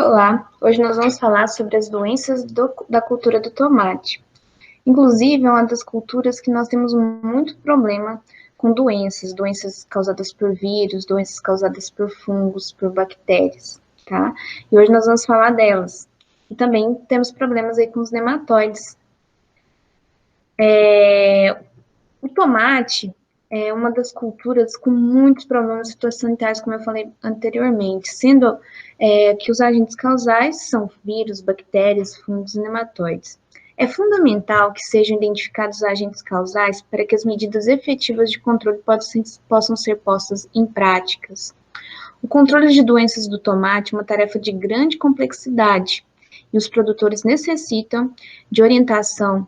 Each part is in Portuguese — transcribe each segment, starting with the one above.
Olá, hoje nós vamos falar sobre as doenças da cultura do tomate. Inclusive, é uma das culturas que nós temos muito problema com doenças causadas por vírus, doenças causadas por fungos, por bactérias, tá? E hoje nós vamos falar delas. E também temos problemas aí com os nematóides. O tomate é uma das culturas com muitos problemas fitossanitários, como eu falei anteriormente, sendo que os agentes causais são vírus, bactérias, fungos e nematóides. É fundamental que sejam identificados os agentes causais para que as medidas efetivas de controle possam ser postas em práticas. O controle de doenças do tomate é uma tarefa de grande complexidade e os produtores necessitam de orientação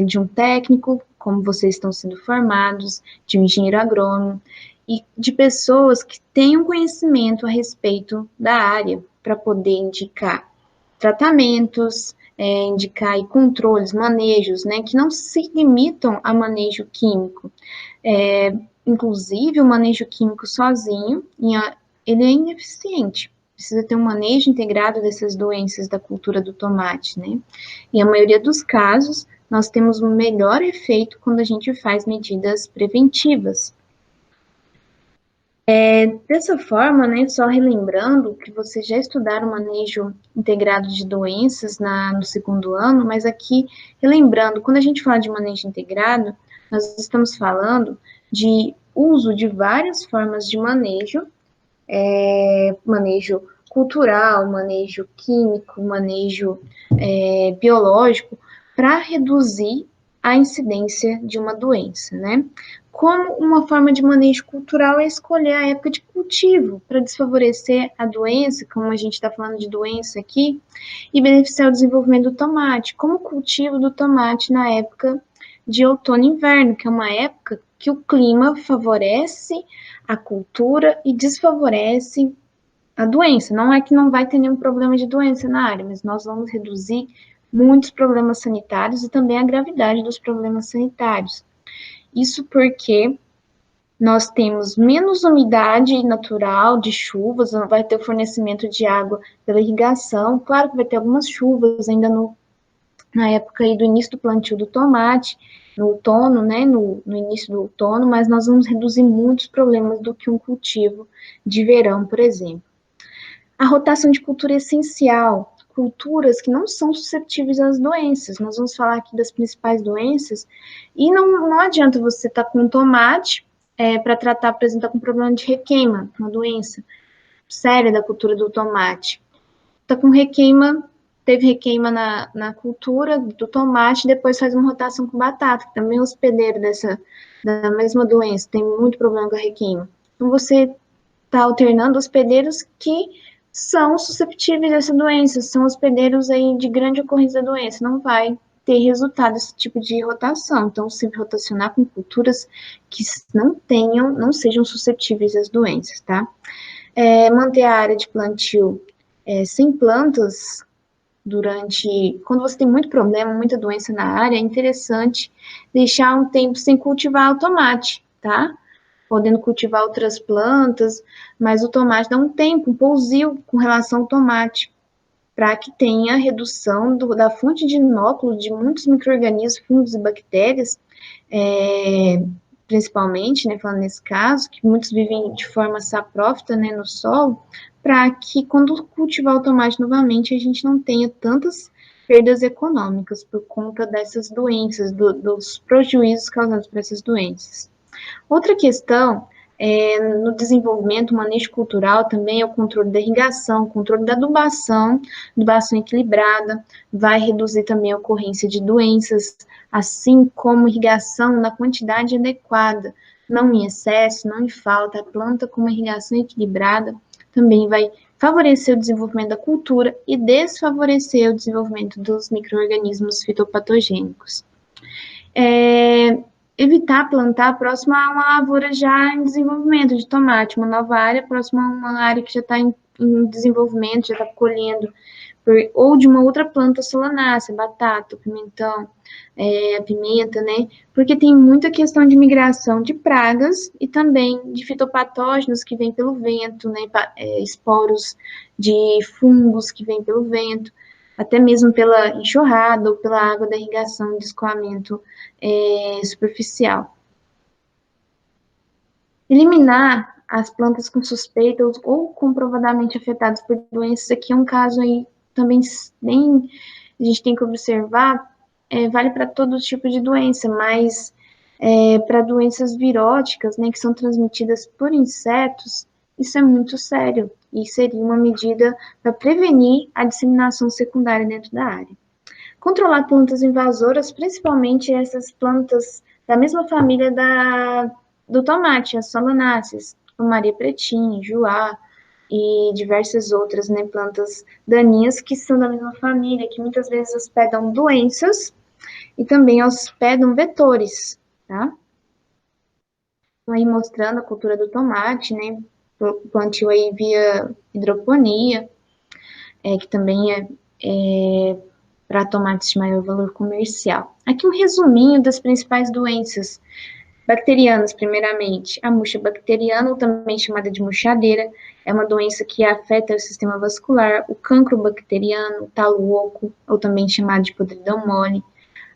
de um técnico, como vocês estão sendo formados, de um engenheiro agrônomo e de pessoas que tenham conhecimento a respeito da área para poder indicar tratamentos, indicar e controles, manejos, né, que não se limitam a manejo químico. Inclusive, o manejo químico sozinho, ele é ineficiente. Precisa ter um manejo integrado dessas doenças da cultura do tomate, né? E a maioria dos casos, nós temos um melhor efeito quando a gente faz medidas preventivas. Dessa forma, né, só relembrando que vocês já estudaram o manejo integrado de doenças no segundo ano, mas aqui, relembrando, quando a gente fala de manejo integrado, nós estamos falando de uso de várias formas de manejo, manejo cultural, manejo químico, manejo biológico, para reduzir a incidência de uma doença, né? Como uma forma de manejo cultural é escolher a época de cultivo para desfavorecer a doença, como a gente está falando de doença aqui, e beneficiar o desenvolvimento do tomate, como o cultivo do tomate na época de outono e inverno, que é uma época que o clima favorece a cultura e desfavorece a doença. Não é que não vai ter nenhum problema de doença na área, mas nós vamos reduzir muitos problemas sanitários e também a gravidade dos problemas sanitários. Isso porque nós temos menos umidade natural de chuvas, não vai ter o fornecimento de água pela irrigação. Claro que vai ter algumas chuvas ainda na época aí do início do plantio do tomate, no outono, né, no início do outono, mas nós vamos reduzir muitos problemas do que um cultivo de verão, por exemplo. A rotação de cultura é essencial, culturas que não são suscetíveis às doenças. Nós vamos falar aqui das principais doenças, e não adianta você estar com tomate para tratar, por exemplo, com problema de requeima, uma doença séria da cultura do tomate. Está com requeima, teve requeima na cultura do tomate, depois faz uma rotação com batata, que também é hospedeiro da mesma doença, tem muito problema com a requeima. Então, você está alternando hospedeiros que são susceptíveis a essa doença, são hospedeiros aí de grande ocorrência da doença, não vai ter resultado esse tipo de rotação. Então, sempre rotacionar com culturas que não sejam suscetíveis às doenças, tá? Manter a área de plantio sem plantas quando você tem muito problema, muita doença na área, é interessante deixar um tempo sem cultivar o tomate, tá? Podendo cultivar outras plantas, mas o tomate dá um tempo, um pousio com relação ao tomate, para que tenha redução da fonte de inóculo de muitos micro-organismos, fungos e bactérias, principalmente, né, falando nesse caso, que muitos vivem de forma saprófita, né, no solo, para que quando cultivar o tomate novamente, a gente não tenha tantas perdas econômicas por conta dessas doenças, dos prejuízos causados por essas doenças. Outra questão no desenvolvimento, manejo cultural também é o controle da irrigação, controle da adubação equilibrada, vai reduzir também a ocorrência de doenças, assim como irrigação na quantidade adequada, não em excesso, não em falta, a planta com uma irrigação equilibrada também vai favorecer o desenvolvimento da cultura e desfavorecer o desenvolvimento dos micro-organismos fitopatogênicos. Evitar plantar próximo a uma lavoura já em desenvolvimento de tomate, uma nova área próxima a uma área que já está em desenvolvimento, já está colhendo, ou de uma outra planta solanácea, batata, pimentão, a pimenta, né? Porque tem muita questão de migração de pragas e também de fitopatógenos que vêm pelo vento, né? Esporos de fungos que vêm pelo vento, até mesmo pela enxurrada ou pela água da irrigação de escoamento superficial. Eliminar as plantas com suspeita ou comprovadamente afetadas por doenças, aqui é um caso aí também bem, a gente tem que observar, vale para todo tipo de doença, mas para doenças viróticas, né, que são transmitidas por insetos, isso é muito sério e seria uma medida para prevenir a disseminação secundária dentro da área. Controlar plantas invasoras, principalmente essas plantas da mesma família do tomate, as solanáceas, como Maria Pretinha, Juá e diversas outras, né, plantas daninhas que são da mesma família, que muitas vezes hospedam doenças e também hospedam vetores, tá? Então, aí mostrando a cultura do tomate, né, plantio aí via hidroponia, que também é para tomates de maior valor comercial. Aqui um resuminho das principais doenças bacterianas, primeiramente. A murcha bacteriana, ou também chamada de murchadeira, é uma doença que afeta o sistema vascular. O cancro bacteriano, o talo oco, ou também chamado de podridão mole.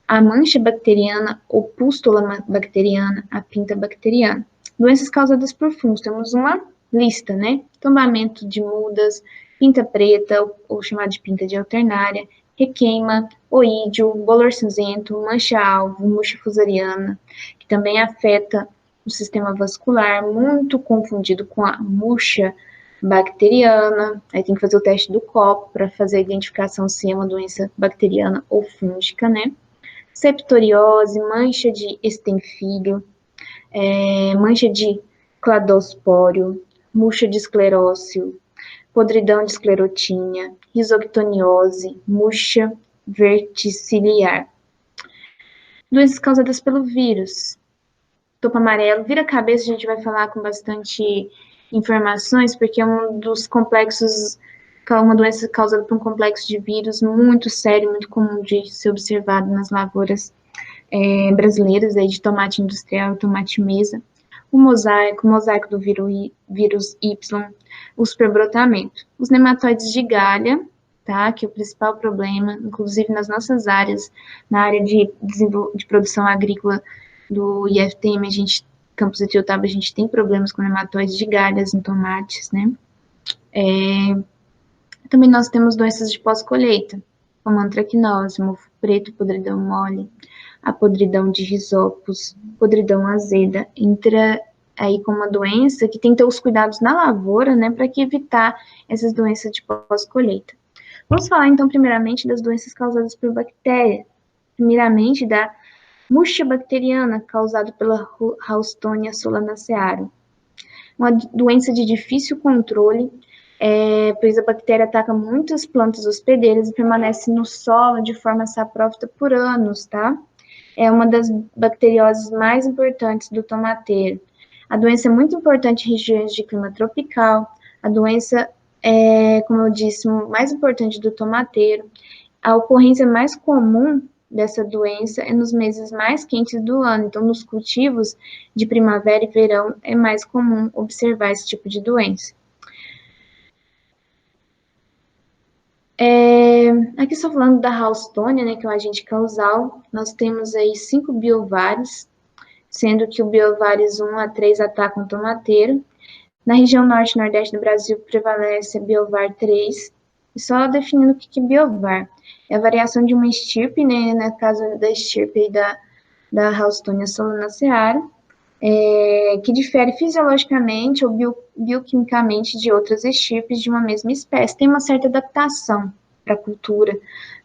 A mancha bacteriana, ou pústula bacteriana, a pinta bacteriana. Doenças causadas por fungos, temos uma lista, né? Tombamento de mudas, pinta preta, ou chamada de pinta de alternária, requeima, oídio, bolor cinzento, mancha-alvo, murcha fusariana, que também afeta o sistema vascular, muito confundido com a murcha bacteriana. Aí tem que fazer o teste do copo para fazer a identificação se é uma doença bacteriana ou fúngica, né? Septoriose, mancha de estenfilho, mancha de cladospório, murcha de esclerócio, podridão de esclerotínia, risoctoniose, murcha verticiliar. Doenças causadas pelo vírus. Topo amarelo, vira-cabeça, a gente vai falar com bastante informações, porque é um dos complexos, uma doença causada por um complexo de vírus muito sério, muito comum de ser observado nas lavouras brasileiras, aí de tomate industrial e tomate mesa. O mosaico do vírus Y, o superbrotamento. Os nematóides de galha, tá, que é o principal problema, inclusive nas nossas áreas, na área de produção agrícola do IFTM, Campos Etiotaba, a gente tem problemas com nematóides de galhas em tomates, né? Também nós temos doenças de pós-colheita, como antracnose, mofo preto, podridão mole, a podridão de risopos, podridão azeda, entra aí com uma doença que tem que ter os cuidados na lavoura, né, para que evitar essas doenças de pós-colheita. Vamos falar, então, primeiramente das doenças causadas por bactéria. Primeiramente, da murcha bacteriana, causada pela Haustonia solanacearum. Uma doença de difícil controle, pois a bactéria ataca muitas plantas hospedeiras e permanece no solo de forma saprófita por anos, tá? É uma das bacterioses mais importantes do tomateiro. A doença é muito importante em regiões de clima tropical. A doença é, como eu disse, mais importante do tomateiro. A ocorrência mais comum dessa doença é nos meses mais quentes do ano. Então, nos cultivos de primavera e verão, é mais comum observar esse tipo de doença. Aqui estou falando da Haustonia, né, que é um agente causal. Nós temos aí 5 biovários, sendo que o biovários 1 a 3 atacam o tomateiro. Na região norte e nordeste do Brasil prevalece a biovar 3. E só definindo o que é biovar. É a variação de uma estirpe, né, no caso da estirpe da Haustonia solanacearum, que difere fisiologicamente ou bioquimicamente de outras estirpes de uma mesma espécie. Tem uma certa adaptação para a cultura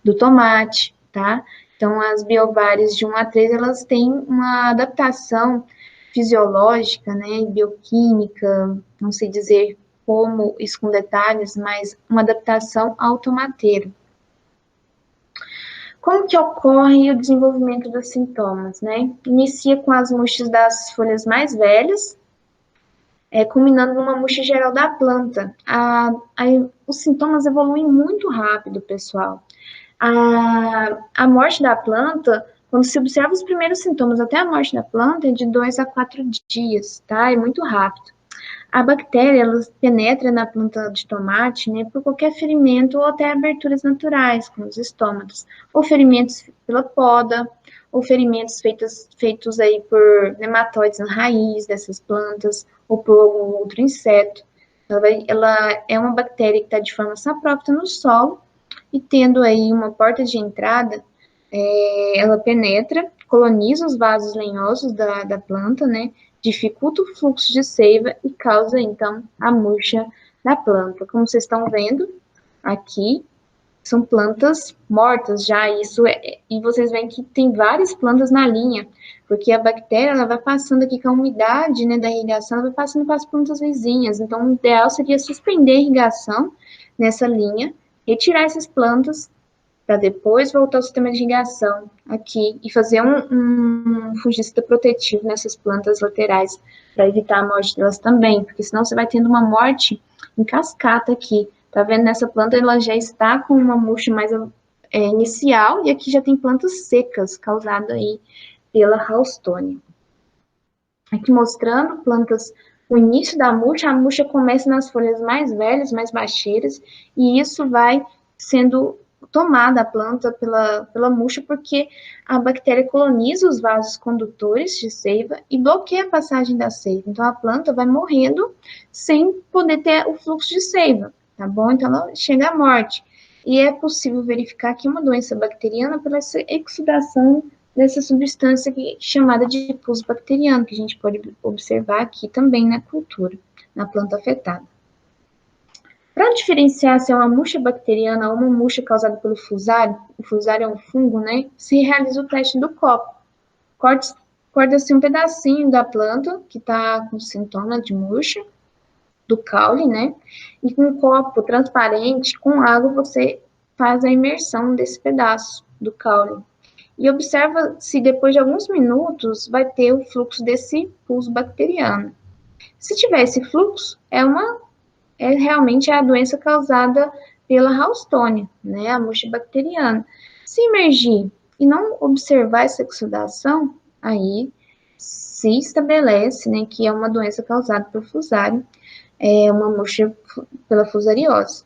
do tomate, tá? Então, as biovares de 1 a 3, elas têm uma adaptação fisiológica, né, bioquímica, não sei dizer como isso com detalhes, mas uma adaptação ao tomateiro. Como que ocorre o desenvolvimento dos sintomas, né? Inicia com as murchas das folhas mais velhas, culminando numa murcha geral da planta. Os sintomas evoluem muito rápido, pessoal. A morte da planta, quando se observa os primeiros sintomas até a morte da planta, é de 2 a 4 dias, tá? É muito rápido. A bactéria, ela penetra na planta de tomate, né, por qualquer ferimento ou até aberturas naturais, como os estômatos, ou ferimentos pela poda, ou ferimentos feitos aí por nematóides na raiz dessas plantas, ou por algum outro inseto. Ela é uma bactéria que está de forma saprófita no solo, e tendo aí uma porta de entrada, ela penetra, coloniza os vasos lenhosos da planta, né, dificulta o fluxo de seiva e causa, então, a murcha da planta. Como vocês estão vendo aqui, são plantas mortas já, e vocês veem que tem várias plantas na linha, porque a bactéria, ela vai passando aqui com a umidade, né, da irrigação, ela vai passando para as plantas vizinhas, então o ideal seria suspender a irrigação nessa linha, retirar essas plantas para depois voltar ao sistema de irrigação aqui e fazer um fungicida protetivo nessas plantas laterais para evitar a morte delas também, porque senão você vai tendo uma morte em cascata aqui. Tá vendo? Nessa planta ela já está com uma murcha mais inicial e aqui já tem plantas secas causadas aí pela Housetonia. Aqui mostrando plantas, o início da murcha, a murcha começa nas folhas mais velhas, mais baixeiras, e isso vai sendo tomada a planta pela murcha, porque a bactéria coloniza os vasos condutores de seiva e bloqueia a passagem da seiva. Então, a planta vai morrendo sem poder ter o fluxo de seiva, tá bom? Então, ela chega à morte. E é possível verificar que uma doença bacteriana pela exudação dessa substância chamada de pus bacteriano, que a gente pode observar aqui também na cultura, na planta afetada. Para diferenciar se é uma murcha bacteriana ou uma murcha causada pelo fusário, o fusário é um fungo, né? Se realiza o teste do copo. Corta-se um pedacinho da planta que está com sintoma de murcha, do caule, né? E com um copo transparente, com água, você faz a imersão desse pedaço do caule. E observa se depois de alguns minutos vai ter o fluxo desse pus bacteriano. Se tiver esse fluxo, realmente a doença causada pela Housetonia, né, a murcha bacteriana. Se emergir e não observar essa exudação, aí se estabelece, né, que é uma doença causada por fusário, uma murcha pela fusariose.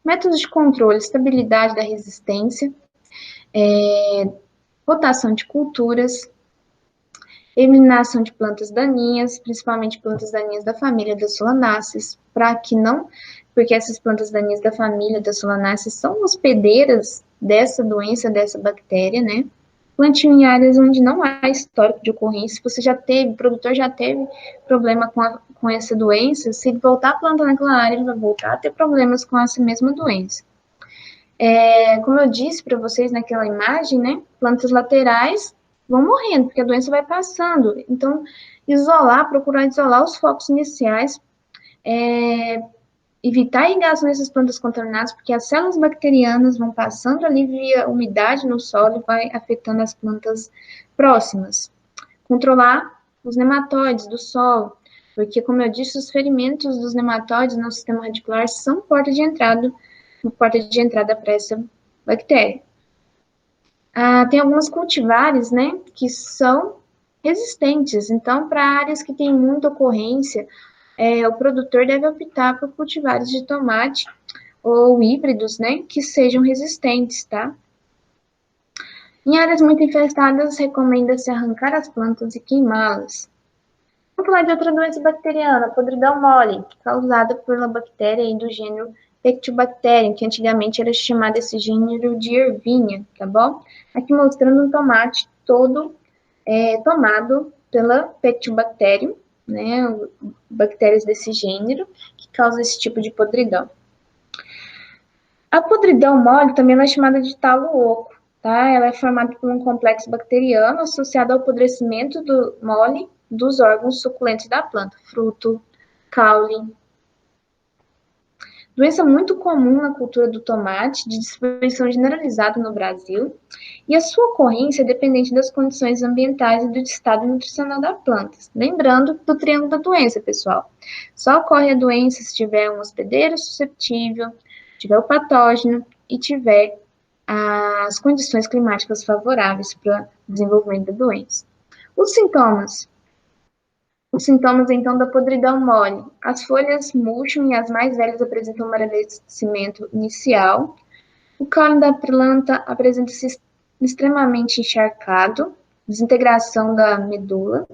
Métodos de controle, estabilidade da resistência, rotação de culturas, eliminação de plantas daninhas, principalmente plantas daninhas da família das Solanaceae, porque essas plantas daninhas da família das Solanaceae são hospedeiras dessa doença, dessa bactéria, né? Plantio em áreas onde não há histórico de ocorrência, o produtor já teve problema com essa doença, se ele voltar a plantar naquela área, ele vai voltar a ter problemas com essa mesma doença. Como eu disse para vocês naquela imagem, né, plantas laterais vão morrendo, porque a doença vai passando. Então, procurar isolar os focos iniciais, evitar a irrigação dessas plantas contaminadas, porque as células bacterianas vão passando ali via umidade no solo e vai afetando as plantas próximas. Controlar os nematóides do solo, porque, como eu disse, os ferimentos dos nematóides no sistema radicular são porta de entrada para essa bactéria. Tem algumas cultivares, né, que são resistentes. Então, para áreas que têm muita ocorrência, o produtor deve optar por cultivares de tomate ou híbridos, né, que sejam resistentes, tá? Em áreas muito infestadas, recomenda-se arrancar as plantas e queimá-las. Vamos falar de outra doença bacteriana, podridão mole, causada por uma bactéria aí do gênero Pectibacterium, que antigamente era chamado esse gênero de ervinha, tá bom? Aqui mostrando um tomate todo tomado pela Pectibacterium, né, bactérias desse gênero, que causa esse tipo de podridão. A podridão mole também é chamada de talo oco, tá? Ela é formada por um complexo bacteriano associado ao apodrecimento do mole dos órgãos suculentos da planta, fruto, caule. Doença muito comum na cultura do tomate, de distribuição generalizada no Brasil, e a sua ocorrência é dependente das condições ambientais e do estado nutricional da planta. Lembrando do triângulo da doença, pessoal. Só ocorre a doença se tiver um hospedeiro susceptível, tiver o patógeno e tiver as condições climáticas favoráveis para o desenvolvimento da doença. Os sintomas. Os sintomas, então, da podridão mole. As folhas murcham e as mais velhas apresentam amadurecimento inicial. O caule da planta apresenta-se extremamente encharcado, desintegração da medula.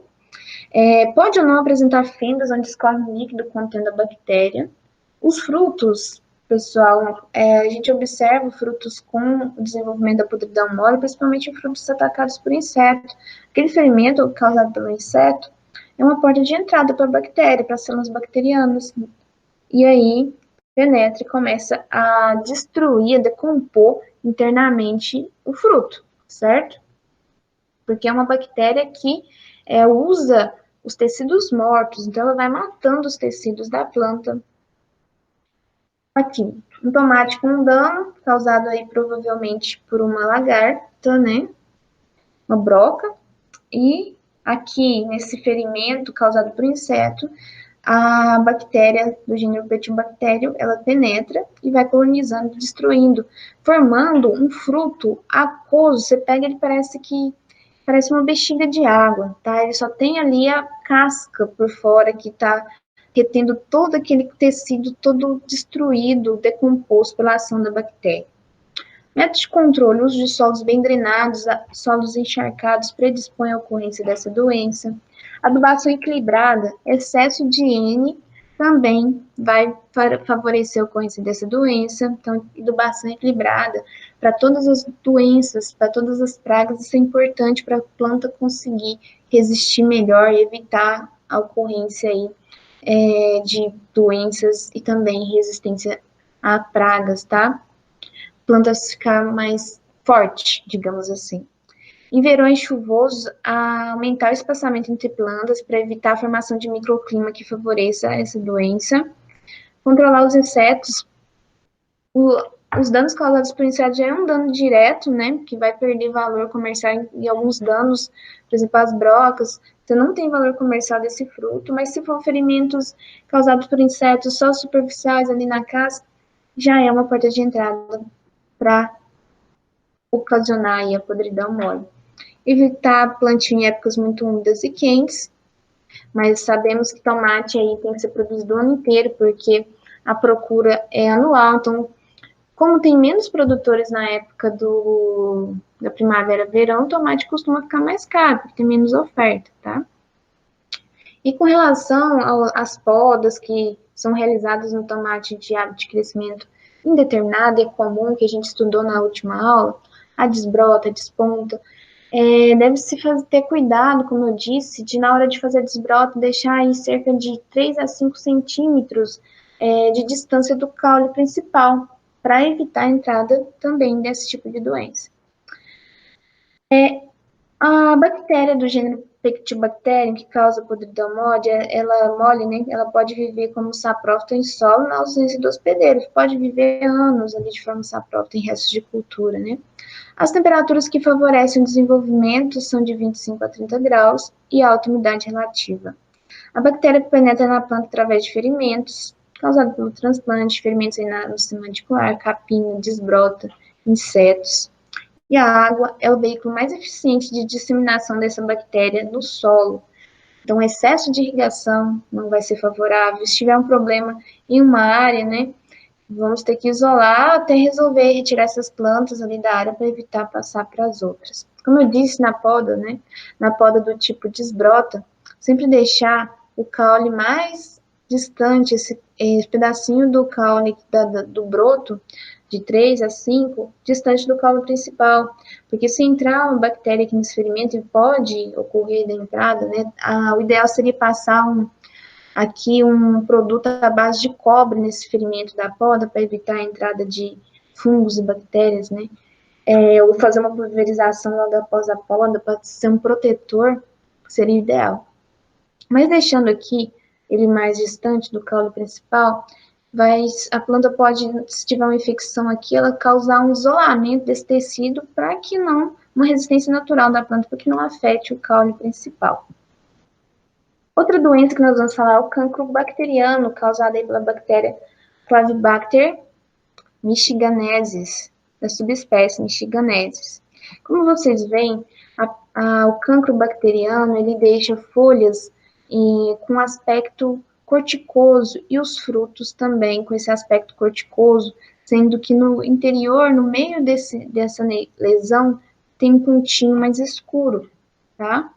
Pode ou não apresentar fendas onde escorre um líquido contendo a bactéria. Os frutos, pessoal, a gente observa frutos com o desenvolvimento da podridão mole, principalmente frutos atacados por inseto. Aquele ferimento causado pelo inseto é uma porta de entrada para a bactéria, para as células bacterianas. E aí penetra e começa a destruir, a decompor internamente o fruto, certo? Porque é uma bactéria que usa os tecidos mortos, então ela vai matando os tecidos da planta. Aqui, um tomate com dano, causado aí provavelmente por uma lagarta, né? Uma broca. E aqui, nesse ferimento causado por inseto, a bactéria do gênero Petibacterium, ela penetra e vai colonizando, destruindo, formando um fruto aquoso. Você pega, ele parece uma bexiga de água, tá? Ele só tem ali a casca por fora que tá retendo todo aquele tecido todo destruído, decomposto pela ação da bactéria. Métodos de controle, uso de solos bem drenados, solos encharcados predispõe à ocorrência dessa doença. Adubação equilibrada, excesso de N também vai favorecer a ocorrência dessa doença. Então, adubação equilibrada para todas as doenças, para todas as pragas, isso é importante para a planta conseguir resistir melhor e evitar a ocorrência aí, de doenças e também resistência a pragas, tá? Plantas ficar mais forte, digamos assim. Em verões chuvosos, aumentar o espaçamento entre plantas para evitar a formação de microclima que favoreça essa doença. Controlar os insetos. Os danos causados por insetos já é um dano direto, né? Que vai perder valor comercial e alguns danos, por exemplo, as brocas. Você não tem valor comercial desse fruto, mas se for ferimentos causados por insetos só superficiais ali na casca, já é uma porta de entrada para ocasionar aí a podridão mole. Evitar plantio em épocas muito úmidas e quentes, mas sabemos que tomate aí tem que ser produzido o ano inteiro, porque a procura é anual, então, como tem menos produtores na época da primavera, verão, o tomate costuma ficar mais caro, porque tem menos oferta, tá? E com relação às podas que são realizadas no tomate de hábito de crescimento indeterminado, é comum, que a gente estudou na última aula, a desbrota, a desponta, deve-se ter cuidado, como eu disse, de na hora de fazer a desbrota, deixar aí cerca de 3 a 5 centímetros de distância do caule principal, para evitar a entrada também desse tipo de doença. A bactéria do gênero Pectibacterium, que causa podridão mole, né? Ela pode viver como saprófita em solo na ausência do hospedeiro, pode viver anos ali de forma saprófita em restos de cultura, né? As temperaturas que favorecem o desenvolvimento são de 25 a 30 graus e alta umidade relativa. A bactéria penetra na planta através de ferimentos, causados pelo transplante, ferimentos no sistema radicular, capim, desbrota, insetos. E a água é o veículo mais eficiente de disseminação dessa bactéria no solo. Então, o excesso de irrigação não vai ser favorável. Se tiver um problema em uma área, né, vamos ter que isolar até resolver retirar essas plantas ali da área para evitar passar para as outras. Como eu disse na poda, né, na poda do tipo desbrota, sempre deixar o caule mais distante, esse pedacinho do caule do broto, de 3 a 5, distante do caule principal, porque se entrar uma bactéria aqui nesse ferimento, e pode ocorrer da entrada, né, o ideal seria passar aqui um produto à base de cobre nesse ferimento da poda para evitar a entrada de fungos e bactérias, né? Ou fazer uma pulverização logo após a poda para ser um protetor, seria ideal. Mas deixando aqui ele mais distante do caule principal, a planta pode, se tiver uma infecção aqui, ela causar um isolamento desse tecido para que não, uma resistência natural da planta, para que não afete o caule principal. Outra doença que nós vamos falar é o cancro bacteriano, causado aí pela bactéria Clavibacter michiganensis, da subespécie michiganensis. Como vocês veem, o cancro bacteriano, ele deixa folhas com aspecto corticoso e os frutos também com esse aspecto corticoso, sendo que no interior, no meio dessa lesão, tem um pontinho mais escuro, tá?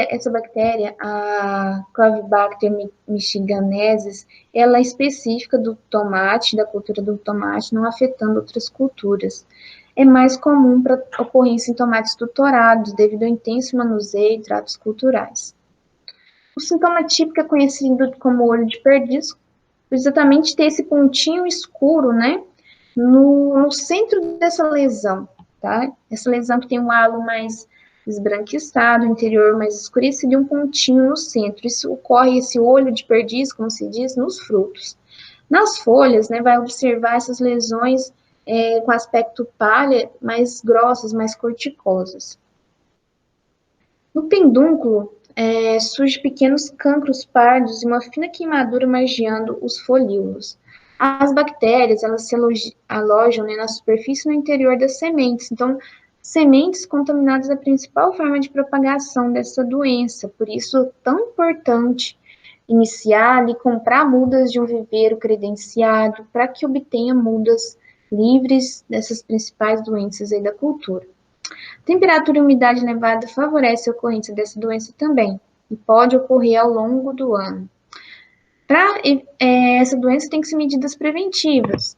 Essa bactéria, a Clavibacter michiganensis, ela é específica do tomate, da cultura do tomate, não afetando outras culturas. É mais comum para ocorrência em tomates tutorados, devido ao intenso manuseio e tratos culturais. O sintoma típico é conhecido como olho de perdiz, exatamente ter esse pontinho escuro, né, no centro dessa lesão, tá? Essa lesão que tem um halo mais esbranquiçado, o interior mais escurecido e um pontinho no centro. Isso ocorre, esse olho de perdiz, como se diz, nos frutos. Nas folhas, né, vai observar essas lesões com aspecto palha, mais grossas, mais corticosas. No pedúnculo, surgem pequenos cancros pardos e uma fina queimadura margeando os folíolos. As bactérias, elas se alojam, né, na superfície e no interior das sementes. Então, sementes contaminadas é a principal forma de propagação dessa doença. Por isso, é tão importante iniciar e comprar mudas de um viveiro credenciado para que obtenha mudas livres dessas principais doenças aí da cultura. Temperatura e umidade elevada favorece a ocorrência dessa doença também, e pode ocorrer ao longo do ano. Para essa doença tem que ser medidas preventivas,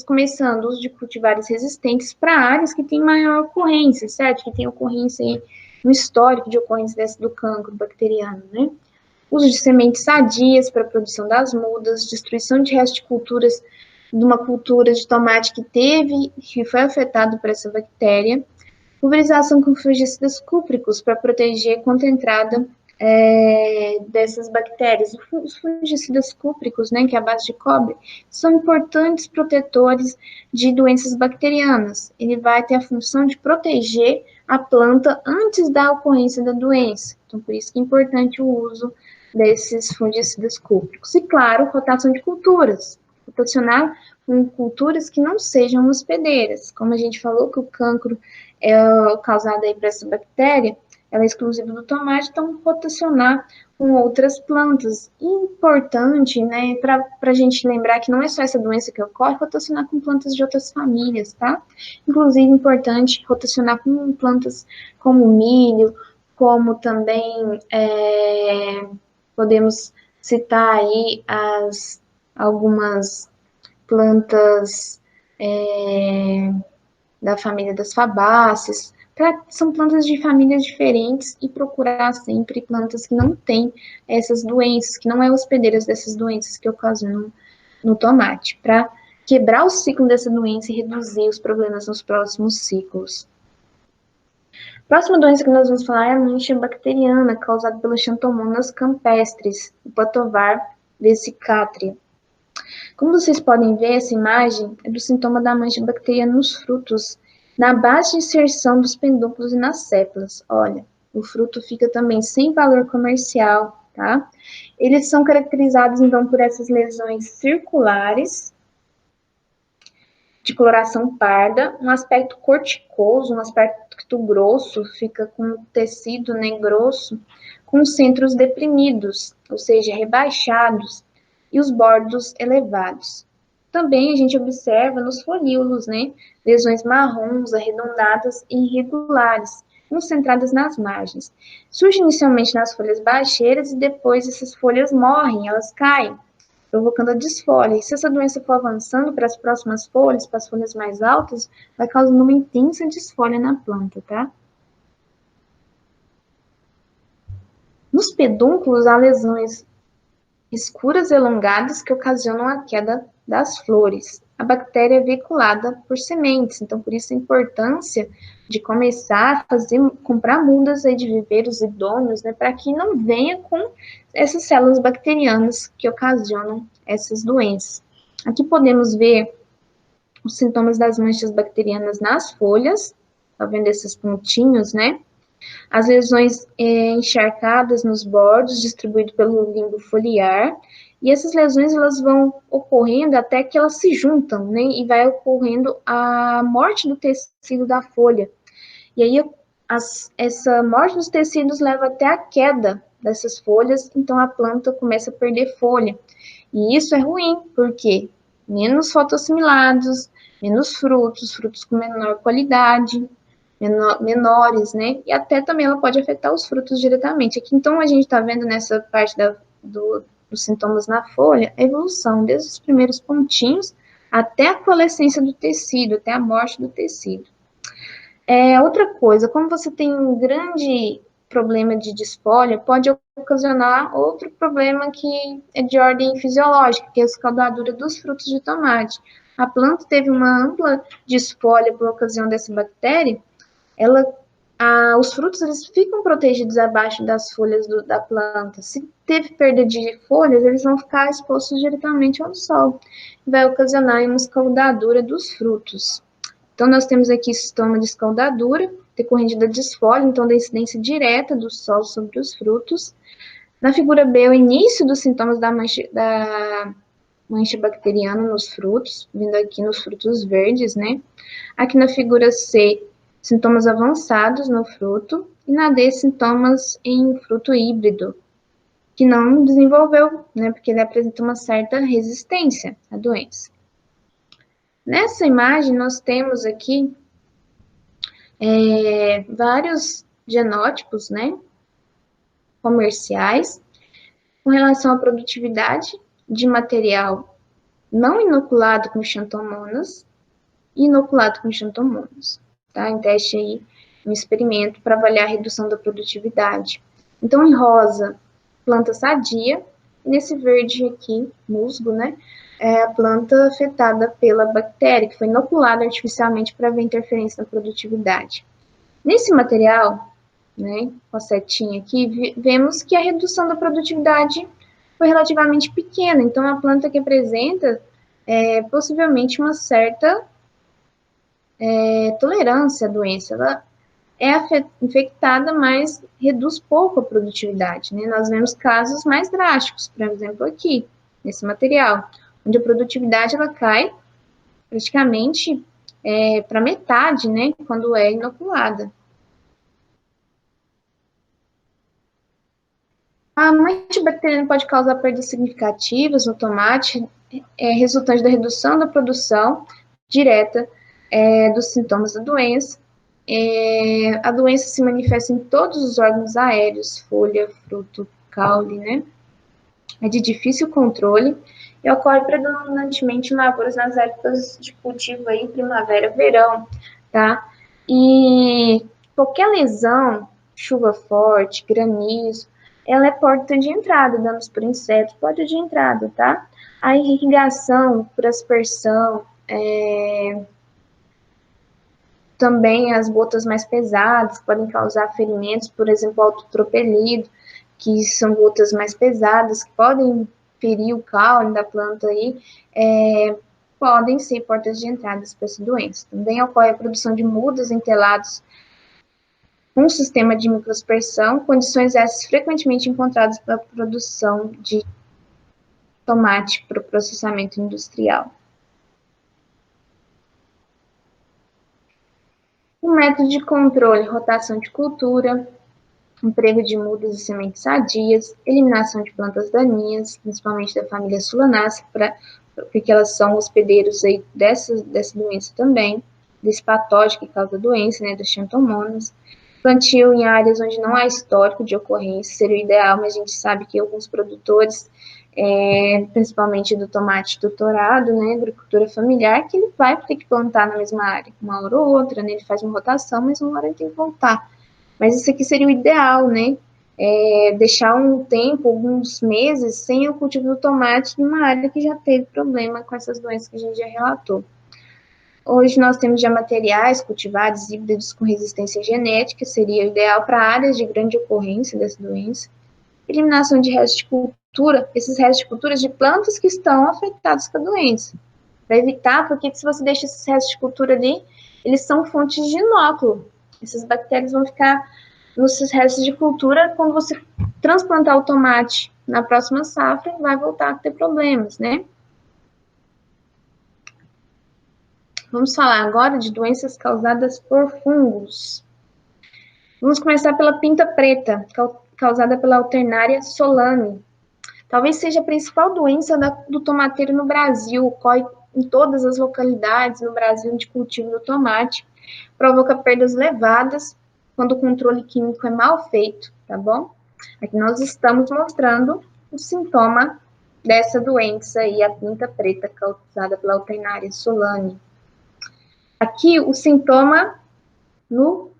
começando o uso de cultivares resistentes para áreas que têm maior ocorrência, certo? Que tem ocorrência aí, um histórico de ocorrência do cancro bacteriano, né? Uso de sementes sadias para a produção das mudas, destruição de restos de culturas de uma cultura de tomate que foi afetado por essa bactéria, pulverização com fungicidas cúpricos para proteger contra a entrada dessas bactérias. Os fungicidas cúpricos, né, que é a base de cobre, são importantes protetores de doenças bacterianas. Ele vai ter a função de proteger a planta antes da ocorrência da doença. Então, por isso que é importante o uso desses fungicidas cúpricos. E, claro, rotação de culturas. Rotacionar com culturas que não sejam hospedeiras. Como a gente falou que o cancro é causado aí por essa bactéria, ela é exclusiva do tomate, então rotacionar com outras plantas. Importante, né, para a gente lembrar que não é só essa doença que ocorre, rotacionar com plantas de outras famílias, tá? Inclusive, importante rotacionar com plantas como milho, como também podemos citar aí algumas plantas da família das fabáceas, são plantas de famílias diferentes e procurar sempre plantas que não têm essas doenças, que não é hospedeiras dessas doenças que ocasionam no tomate, para quebrar o ciclo dessa doença e reduzir os problemas nos próximos ciclos. A próxima doença que nós vamos falar é a mancha bacteriana, causada pelas Xanthomonas campestres, o Patovar vesicatria. Como vocês podem ver, essa imagem é do sintoma da mancha bacteriana nos frutos, na base de inserção dos pedúnculos e nas sépalas. Olha, o fruto fica também sem valor comercial, tá? Eles são caracterizados, então, por essas lesões circulares, de coloração parda, um aspecto corticoso, um aspecto grosso, fica com o tecido, né, grosso, com centros deprimidos, ou seja, rebaixados, e os bordos elevados. Também a gente observa nos folíolos, né, lesões marrons, arredondadas e irregulares, concentradas nas margens. Surge inicialmente nas folhas baixeiras e depois essas folhas morrem, elas caem, provocando a desfolha. E se essa doença for avançando para as próximas folhas, para as folhas mais altas, vai causando uma intensa desfolha na planta, tá? Nos pedúnculos, há lesões escuras e elongadas que ocasionam a queda das flores. a bactéria é veiculada por sementes. Então, por isso a importância de começar a comprar mudas aí de viveiros idôneos, né, para que não venha com essas células bacterianas que ocasionam essas doenças. Aqui podemos ver os sintomas das manchas bacterianas nas folhas, tá vendo esses pontinhos, né? As lesões encharcadas nos bordos, distribuído pelo limbo foliar, e essas lesões elas vão ocorrendo até que elas se juntam, né? E vai ocorrendo a morte do tecido da folha. E aí essa morte dos tecidos leva até a queda dessas folhas, então a planta começa a perder folha. E isso é ruim, porque menos fotoassimilados, menos frutos, frutos com menor qualidade, menores, né? E até também ela pode afetar os frutos diretamente. Aqui, então, a gente está vendo nessa parte dos sintomas na folha, a evolução, desde os primeiros pontinhos até a coalescência do tecido, até a morte do tecido. Outra coisa, como você tem um grande problema de desfolha, pode ocasionar outro problema que é de ordem fisiológica, que é a escaldadura dos frutos de tomate. A planta teve uma ampla desfolha por ocasião dessa bactéria, os frutos eles ficam protegidos abaixo das folhas da planta. Se teve perda de folhas, eles vão ficar expostos diretamente ao sol. Vai ocasionar uma escaldadura dos frutos. Então, nós temos aqui sintoma de escaldadura, decorrente da desfolha, então da incidência direta do sol sobre os frutos. Na figura B, o início dos sintomas da mancha bacteriana nos frutos, vindo aqui nos frutos verdes, né? Aqui na figura C, sintomas avançados no fruto, e na D, sintomas em fruto híbrido, que não desenvolveu, né? Porque ele apresenta uma certa resistência à doença. Nessa imagem, nós temos aqui vários genótipos, né, comerciais, com relação à produtividade de material não inoculado com xantomonas e inoculado com xantomonas, tá? Em teste aí, um experimento para avaliar a redução da produtividade. Então, em rosa, planta sadia, e nesse verde aqui, musgo, né, é a planta afetada pela bactéria, que foi inoculada artificialmente para ver interferência na produtividade. Nesse material, né, com a setinha aqui, vemos que a redução da produtividade foi relativamente pequena, então a planta que apresenta possivelmente uma certa tolerância à doença. Ela é infectada, mas reduz pouco a produtividade, né? Nós vemos casos mais drásticos, por exemplo, aqui, nesse material, onde a produtividade ela cai praticamente para metade, né, quando é inoculada. A mancha bacteriana pode causar perdas significativas no tomate, resultante da redução da produção direta dos sintomas da doença. A doença se manifesta em todos os órgãos aéreos, folha, fruto, caule, né? É de difícil controle e ocorre predominantemente em lavouras nas épocas de cultivo aí, primavera, verão, tá? E qualquer lesão, chuva forte, granizo, ela é porta de entrada, danos por insetos, porta de entrada, tá? A irrigação por aspersão, também as gotas mais pesadas podem causar ferimentos, por exemplo, autotropelido, que são gotas mais pesadas, que podem ferir o caule da planta aí, podem ser portas de entrada para essa doença. Também ocorre a produção de mudas entelados com um sistema de microaspersão, condições essas frequentemente encontradas para a produção de tomate para o processamento industrial. O método de controle, rotação de cultura, emprego de mudas e sementes sadias, eliminação de plantas daninhas, principalmente da família Solanacea, porque elas são hospedeiros aí dessa doença também, desse patógeno que causa a doença, né, das xantomonas. Plantio em áreas onde não há histórico de ocorrência seria o ideal, mas a gente sabe que alguns produtores, principalmente do tomate doutorado, né, agricultura familiar, que ele vai ter que plantar na mesma área, uma hora ou outra, né, ele faz uma rotação, mas uma hora ele tem que voltar. Mas isso aqui seria o ideal, né, deixar um tempo, alguns meses, sem o cultivo do tomate em uma área que já teve problema com essas doenças que a gente já relatou. Hoje nós temos já materiais cultivados híbridos com resistência genética, seria ideal para áreas de grande ocorrência dessa doença. Eliminação de restos de cultura, esses restos de culturas de plantas que estão afetadas com a doença. Para evitar, porque se você deixa esses restos de cultura ali, eles são fontes de inóculo. Essas bactérias vão ficar nos restos de cultura. Quando você transplantar o tomate na próxima safra, vai voltar a ter problemas, né? Vamos falar agora de doenças causadas por fungos. Vamos começar pela pinta preta, causada pela Alternaria solane. Talvez seja a principal doença do tomateiro no Brasil, ocorre em todas as localidades no Brasil de cultivo do tomate, provoca perdas elevadas quando o controle químico é mal feito, tá bom? Aqui nós estamos mostrando o sintoma dessa doença aí, a pinta preta, causada pela Alternaria solane. Aqui o sintoma no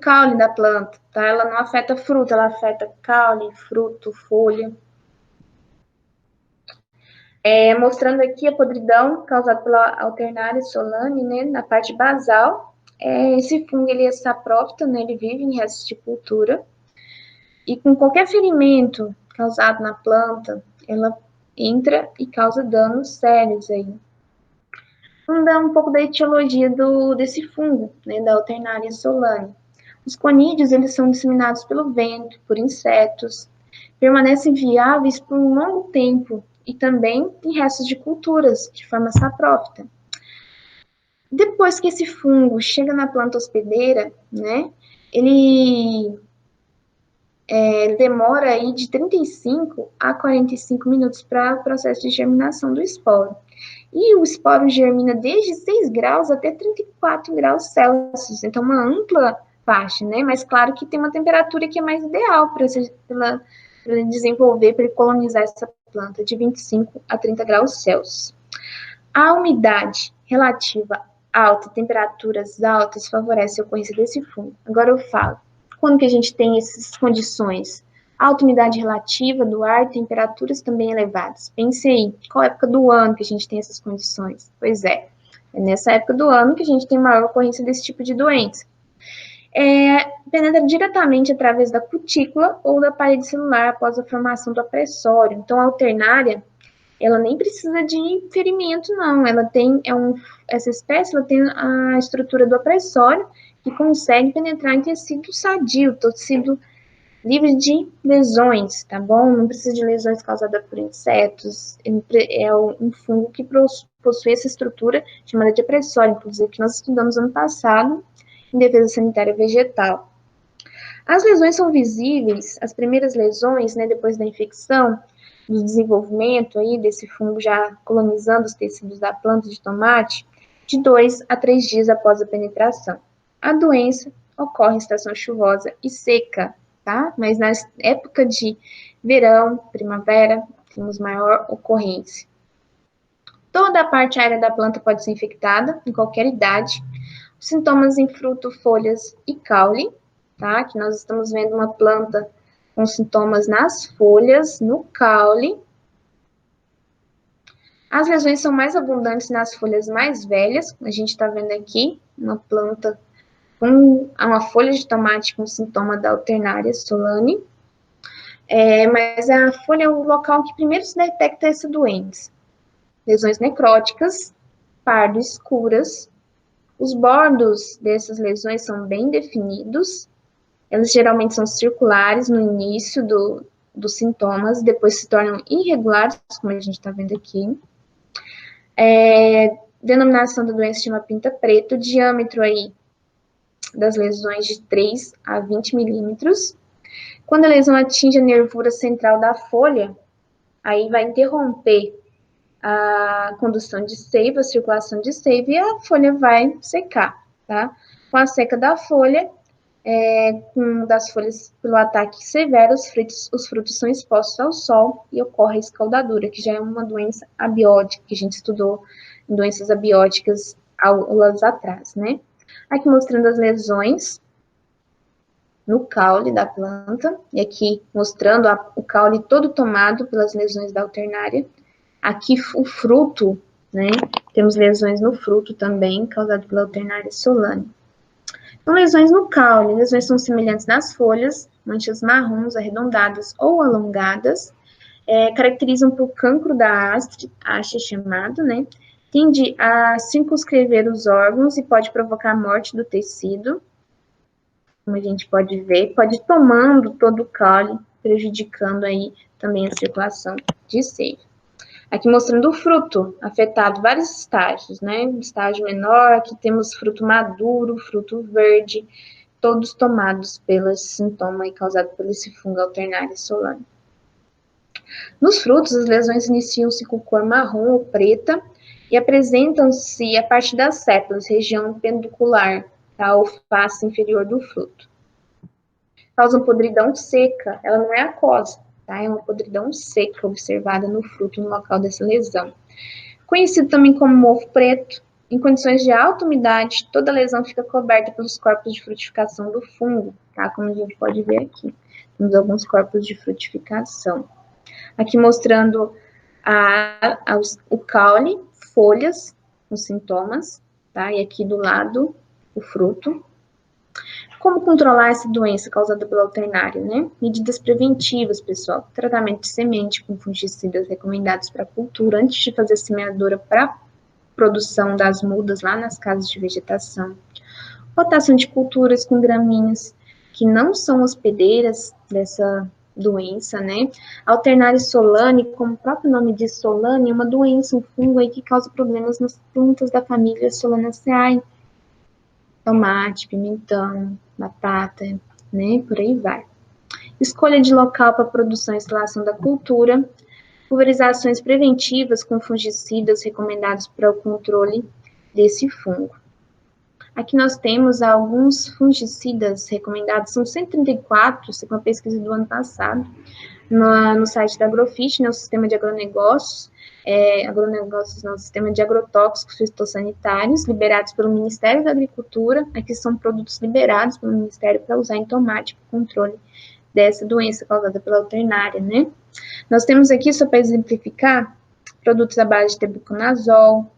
caule da planta, tá? Ela não afeta fruta, ela afeta caule, fruto, folha. Mostrando aqui a podridão causada pela Alternaria solane, né, na parte basal. Esse fungo, ele é saprófita, né, ele vive em restos de cultura. E com qualquer ferimento causado na planta, ela entra e causa danos sérios aí. Vamos dar um pouco da etiologia desse fungo, né, da Alternaria solane. Os conídeos, eles são disseminados pelo vento, por insetos, permanecem viáveis por um longo tempo e também em restos de culturas, de forma saprófita. Depois que esse fungo chega na planta hospedeira, né, ele demora aí de 35 a 45 minutos para o processo de germinação do esporo. E o esporo germina desde 6 graus até 34 graus Celsius, então uma ampla faixa, né? Mas claro que tem uma temperatura que é mais ideal para ele desenvolver, para ele colonizar essa planta, de 25 a 30 graus Celsius. A umidade relativa alta, temperaturas altas, favorece a ocorrência desse fungo. Agora eu falo, quando que a gente tem essas condições? Alta umidade relativa do ar, temperaturas também elevadas. Pense aí, qual época do ano que a gente tem essas condições? Pois é nessa época do ano que a gente tem maior ocorrência desse tipo de doença. Penetra diretamente através da cutícula ou da parede celular após a formação do apressório. Então, a alternária, ela nem precisa de ferimento, não. Ela tem, essa espécie, ela tem a estrutura do apressório, que consegue penetrar em tecido sadio, tecido livre de lesões, tá bom? Não precisa de lesões causadas por insetos. É um fungo que possui essa estrutura chamada de apressório, inclusive, que nós estudamos ano passado em defesa sanitária vegetal. As lesões são visíveis, as primeiras lesões, né, depois da infecção, do desenvolvimento aí desse fungo já colonizando os tecidos da planta de tomate, de 2 a 3 dias após a penetração. A doença ocorre em estação chuvosa e seca, tá? Mas na época de verão, primavera, temos maior ocorrência. Toda a parte aérea da planta pode ser infectada, em qualquer idade. Os sintomas em fruto, folhas e caule, tá? Aqui nós estamos vendo uma planta com sintomas nas folhas, no caule. As lesões são mais abundantes nas folhas mais velhas. A gente está vendo aqui uma planta com uma folha de tomate com sintoma da Alternaria solane. Mas a folha é o local que primeiro se detecta essa doença. Lesões necróticas, pardo escuras. Os bordos dessas lesões são bem definidos. Elas geralmente são circulares no início dos sintomas, depois se tornam irregulares, como a gente está vendo aqui. Denominação da doença chama pinta preta, o diâmetro aí das lesões de 3 a 20 milímetros. Quando a lesão atinge a nervura central da folha, aí vai interromper a condução de seiva, a circulação de seiva, e a folha vai secar, tá? Com a seca da folha, das folhas pelo ataque severo, os frutos são expostos ao sol e ocorre a escaldadura, que já é uma doença abiótica, que a gente estudou em doenças abióticas aulas atrás, né? Aqui mostrando as lesões. no caule da planta, e aqui mostrando o caule todo tomado pelas lesões da alternária. Aqui o fruto, né? Temos lesões no fruto também, causadas pela alternária solane. Então, lesões no caule. Lesões são semelhantes nas folhas, manchas marrons, arredondadas ou alongadas, caracterizam por cancro da haste chamado, né? Tende a circunscrever os órgãos e pode provocar a morte do tecido, como a gente pode ver, pode ir tomando todo o caule, prejudicando aí também a circulação de seiva. Aqui mostrando o fruto, afetado vários estágios, né? Estágio menor, aqui temos fruto maduro, fruto verde, todos tomados pelo sintoma causado por esse fungo alternária solane. Nos frutos, as lesões iniciam-se com cor marrom ou preta e apresentam-se a partir das sépalas, região penducular, tá? Ou face inferior do fruto. Causam podridão seca, ela não é aquosa, tá? É uma podridão seca observada no fruto no local dessa lesão. Conhecido também como mofo preto, em condições de alta umidade, toda lesão fica coberta pelos corpos de frutificação do fungo, tá? Como a gente pode ver aqui. Temos alguns corpos de frutificação. Aqui mostrando o caule, folhas, os sintomas, tá? E aqui do lado, o fruto. Como controlar essa doença causada pela alternária, né? Medidas preventivas, pessoal. Tratamento de semente com fungicidas recomendados para a cultura antes de fazer a semeadura para produção das mudas lá nas casas de vegetação. Rotação de culturas com gramíneas que não são hospedeiras dessa doença, né? Alternária solane, como o próprio nome diz, solane, é uma doença, um fungo aí que causa problemas nas plantas da família Solanaceae. Tomate, pimentão, batata, né? Por aí vai. Escolha de local para produção e instalação da cultura. Pulverizações preventivas com fungicidas recomendados para o controle desse fungo. Aqui nós temos alguns fungicidas recomendados, são 134, segundo a pesquisa do ano passado, no site da Agrofit, né, o Sistema de Agronegócios, no Sistema de Agrotóxicos Fitossanitários, liberados pelo Ministério da Agricultura. Aqui são produtos liberados pelo Ministério para usar em tomate para controle dessa doença causada pela alternária, né? Nós temos aqui, só para exemplificar, produtos à base de tebuconazol,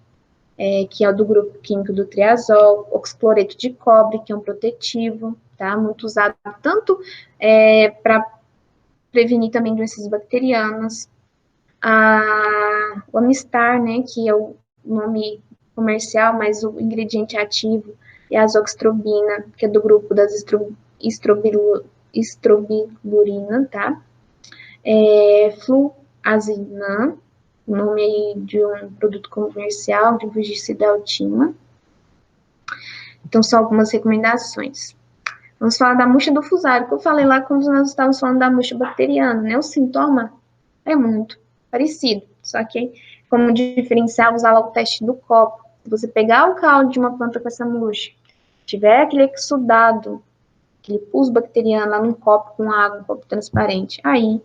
que é o do grupo químico do triazol, oxicloreto de cobre, que é um protetivo, tá? Muito usado tanto para prevenir também doenças bacterianas. O Amistar, né, que é o nome comercial, mas o ingrediente ativo é a azoxtrobina, que é do grupo das estrobilurina, tá? Fluazinam, o nome aí de um produto comercial de fungicida altima. Então, são algumas recomendações. Vamos falar da murcha do fusário, que eu falei lá quando nós estávamos falando da murcha bacteriana, né? O sintoma é muito parecido, só que como diferencial, usar lá o teste do copo. Se você pegar o caule de uma planta com essa murcha, tiver aquele exudado, aquele pus bacteriano lá num copo com água, um copo transparente, aí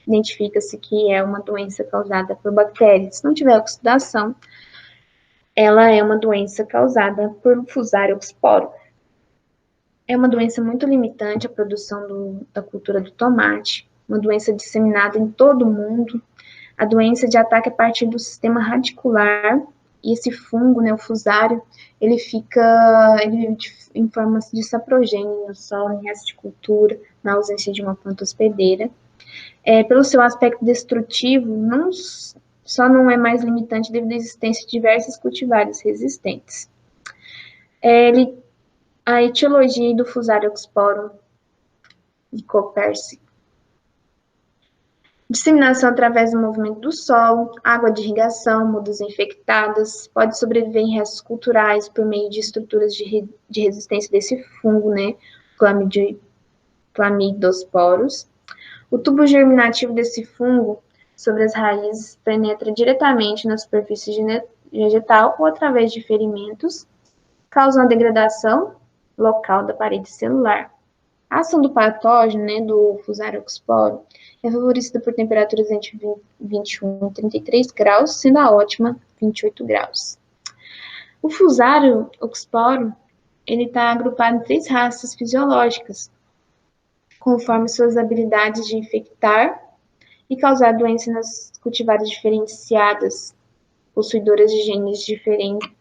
identifica-se que é uma doença causada por bactérias. Se não tiver oxidação, ela é uma doença causada por Fusarium oxysporum. É uma doença muito limitante à produção da cultura do tomate, uma doença disseminada em todo o mundo. A doença de ataque a partir do sistema radicular, e esse fungo, né, o fusário, ele em forma de saprogênio no solo, em resto de cultura, na ausência de uma planta hospedeira. Pelo seu aspecto destrutivo, só não é mais limitante devido à existência de diversos cultivares resistentes. A etiologia do Fusarium oxysporum e Coperse. Disseminação através do movimento do solo, água de irrigação, mudas infectadas, pode sobreviver em restos culturais por meio de estruturas de resistência desse fungo, né, clamidosporos. O tubo germinativo desse fungo sobre as raízes penetra diretamente na superfície vegetal ou através de ferimentos, causando a degradação local da parede celular. A ação do patógeno, né, do Fusarium oxysporum, é favorecida por temperaturas entre 21 e 33 graus, sendo a ótima 28 graus. O Fusarium oxysporum, ele está agrupado em 3 raças fisiológicas, conforme suas habilidades de infectar e causar doença nas cultivares diferenciadas, possuidoras de genes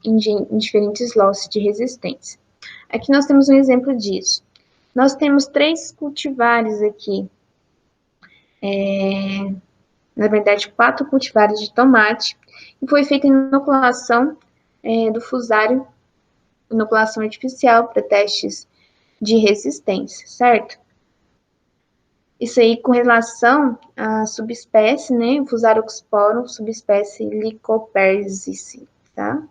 em diferentes lotes de resistência. Aqui nós temos um exemplo disso. Nós temos 3 cultivares aqui, na verdade 4 cultivares de tomate, e foi feita a inoculação do fusário, inoculação artificial para testes de resistência, certo? Isso aí com relação à subespécie, né, o Fusaroxporum, subespécie Lycopersici, tá?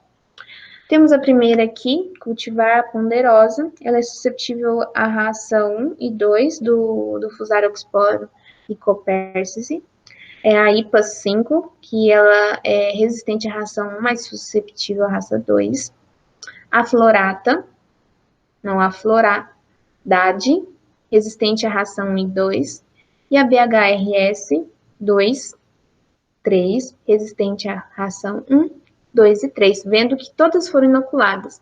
Temos a primeira aqui, cultivar ponderosa, ela é susceptível à raça 1 e 2 do Fusaroxporum Lycopersici. É a IPA 5, que ela é resistente à raça 1, mas susceptível à raça 2. A Florata, não a Floradade, resistente à raça 1 e 2. E a BHRS 2, 3, resistente à ração 1, 2 e 3, vendo que todas foram inoculadas.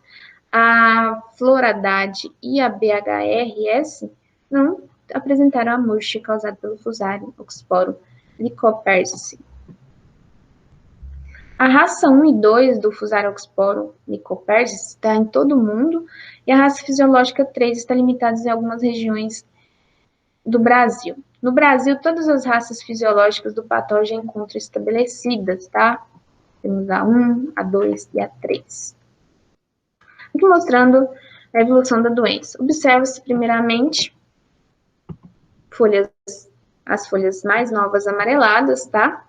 A Floradade e a BHRS não apresentaram a murcha causada pelo Fusarium oxysporum lycopersici. A raça 1 e 2 do Fusarium oxysporum lycopersici está em todo o mundo, e a raça fisiológica 3 está limitada em algumas regiões do Brasil. No Brasil, todas as raças fisiológicas do patógeno encontram estabelecidas, tá? Temos a 1, a 2 e a 3. Aqui mostrando a evolução da doença. Observa-se, primeiramente, as folhas mais novas amareladas, tá?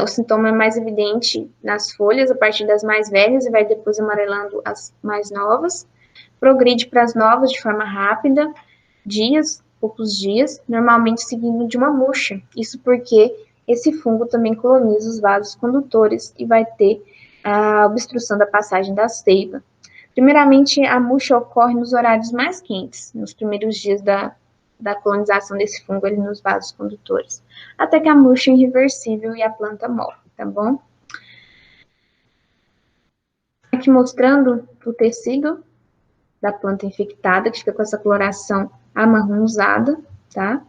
O sintoma é mais evidente nas folhas, a partir das mais velhas, e vai depois amarelando as mais novas. Progride para as novas de forma rápida, poucos dias, normalmente seguindo de uma murcha. Isso porque esse fungo também coloniza os vasos condutores e vai ter a obstrução da passagem da seiva. Primeiramente, a murcha ocorre nos horários mais quentes, nos primeiros dias da colonização desse fungo ali nos vasos condutores, até que a murcha é irreversível e a planta morre, tá bom? Aqui mostrando o tecido da planta infectada, que fica com essa coloração amarronzada, tá?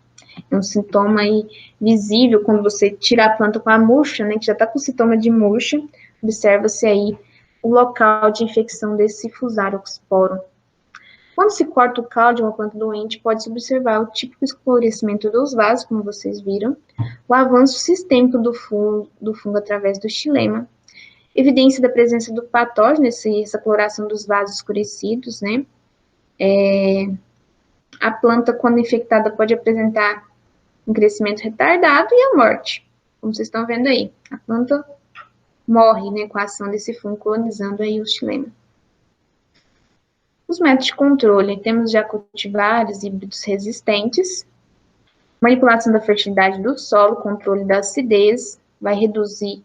É um sintoma aí visível quando você tira a planta com a murcha, né, que já tá com sintoma de murcha, observa-se aí o local de infecção desse Fusaroxporum. Quando se corta o caule de uma planta doente, pode-se observar o típico esclarecimento dos vasos, como vocês viram, o avanço sistêmico do fungo através do xilema, evidência da presença do patógeno, essa coloração dos vasos escurecidos, né? A planta, quando infectada, pode apresentar um crescimento retardado e a morte, como vocês estão vendo aí. A planta morre, né, com a ação desse fungo colonizando aí o xilema. Os métodos de controle, temos já cultivares híbridos resistentes, manipulação da fertilidade do solo, controle da acidez, vai reduzir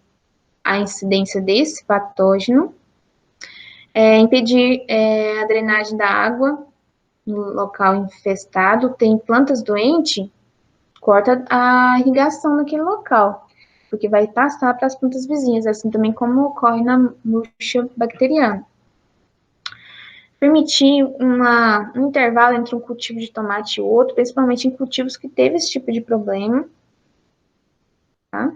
a incidência desse patógeno, impedir a drenagem da água no local infestado. Tem plantas doentes, corta a irrigação naquele local, porque vai passar para as plantas vizinhas, assim também como ocorre na murcha bacteriana. Permitir um intervalo entre um cultivo de tomate e outro, principalmente em cultivos que teve esse tipo de problema. Tá?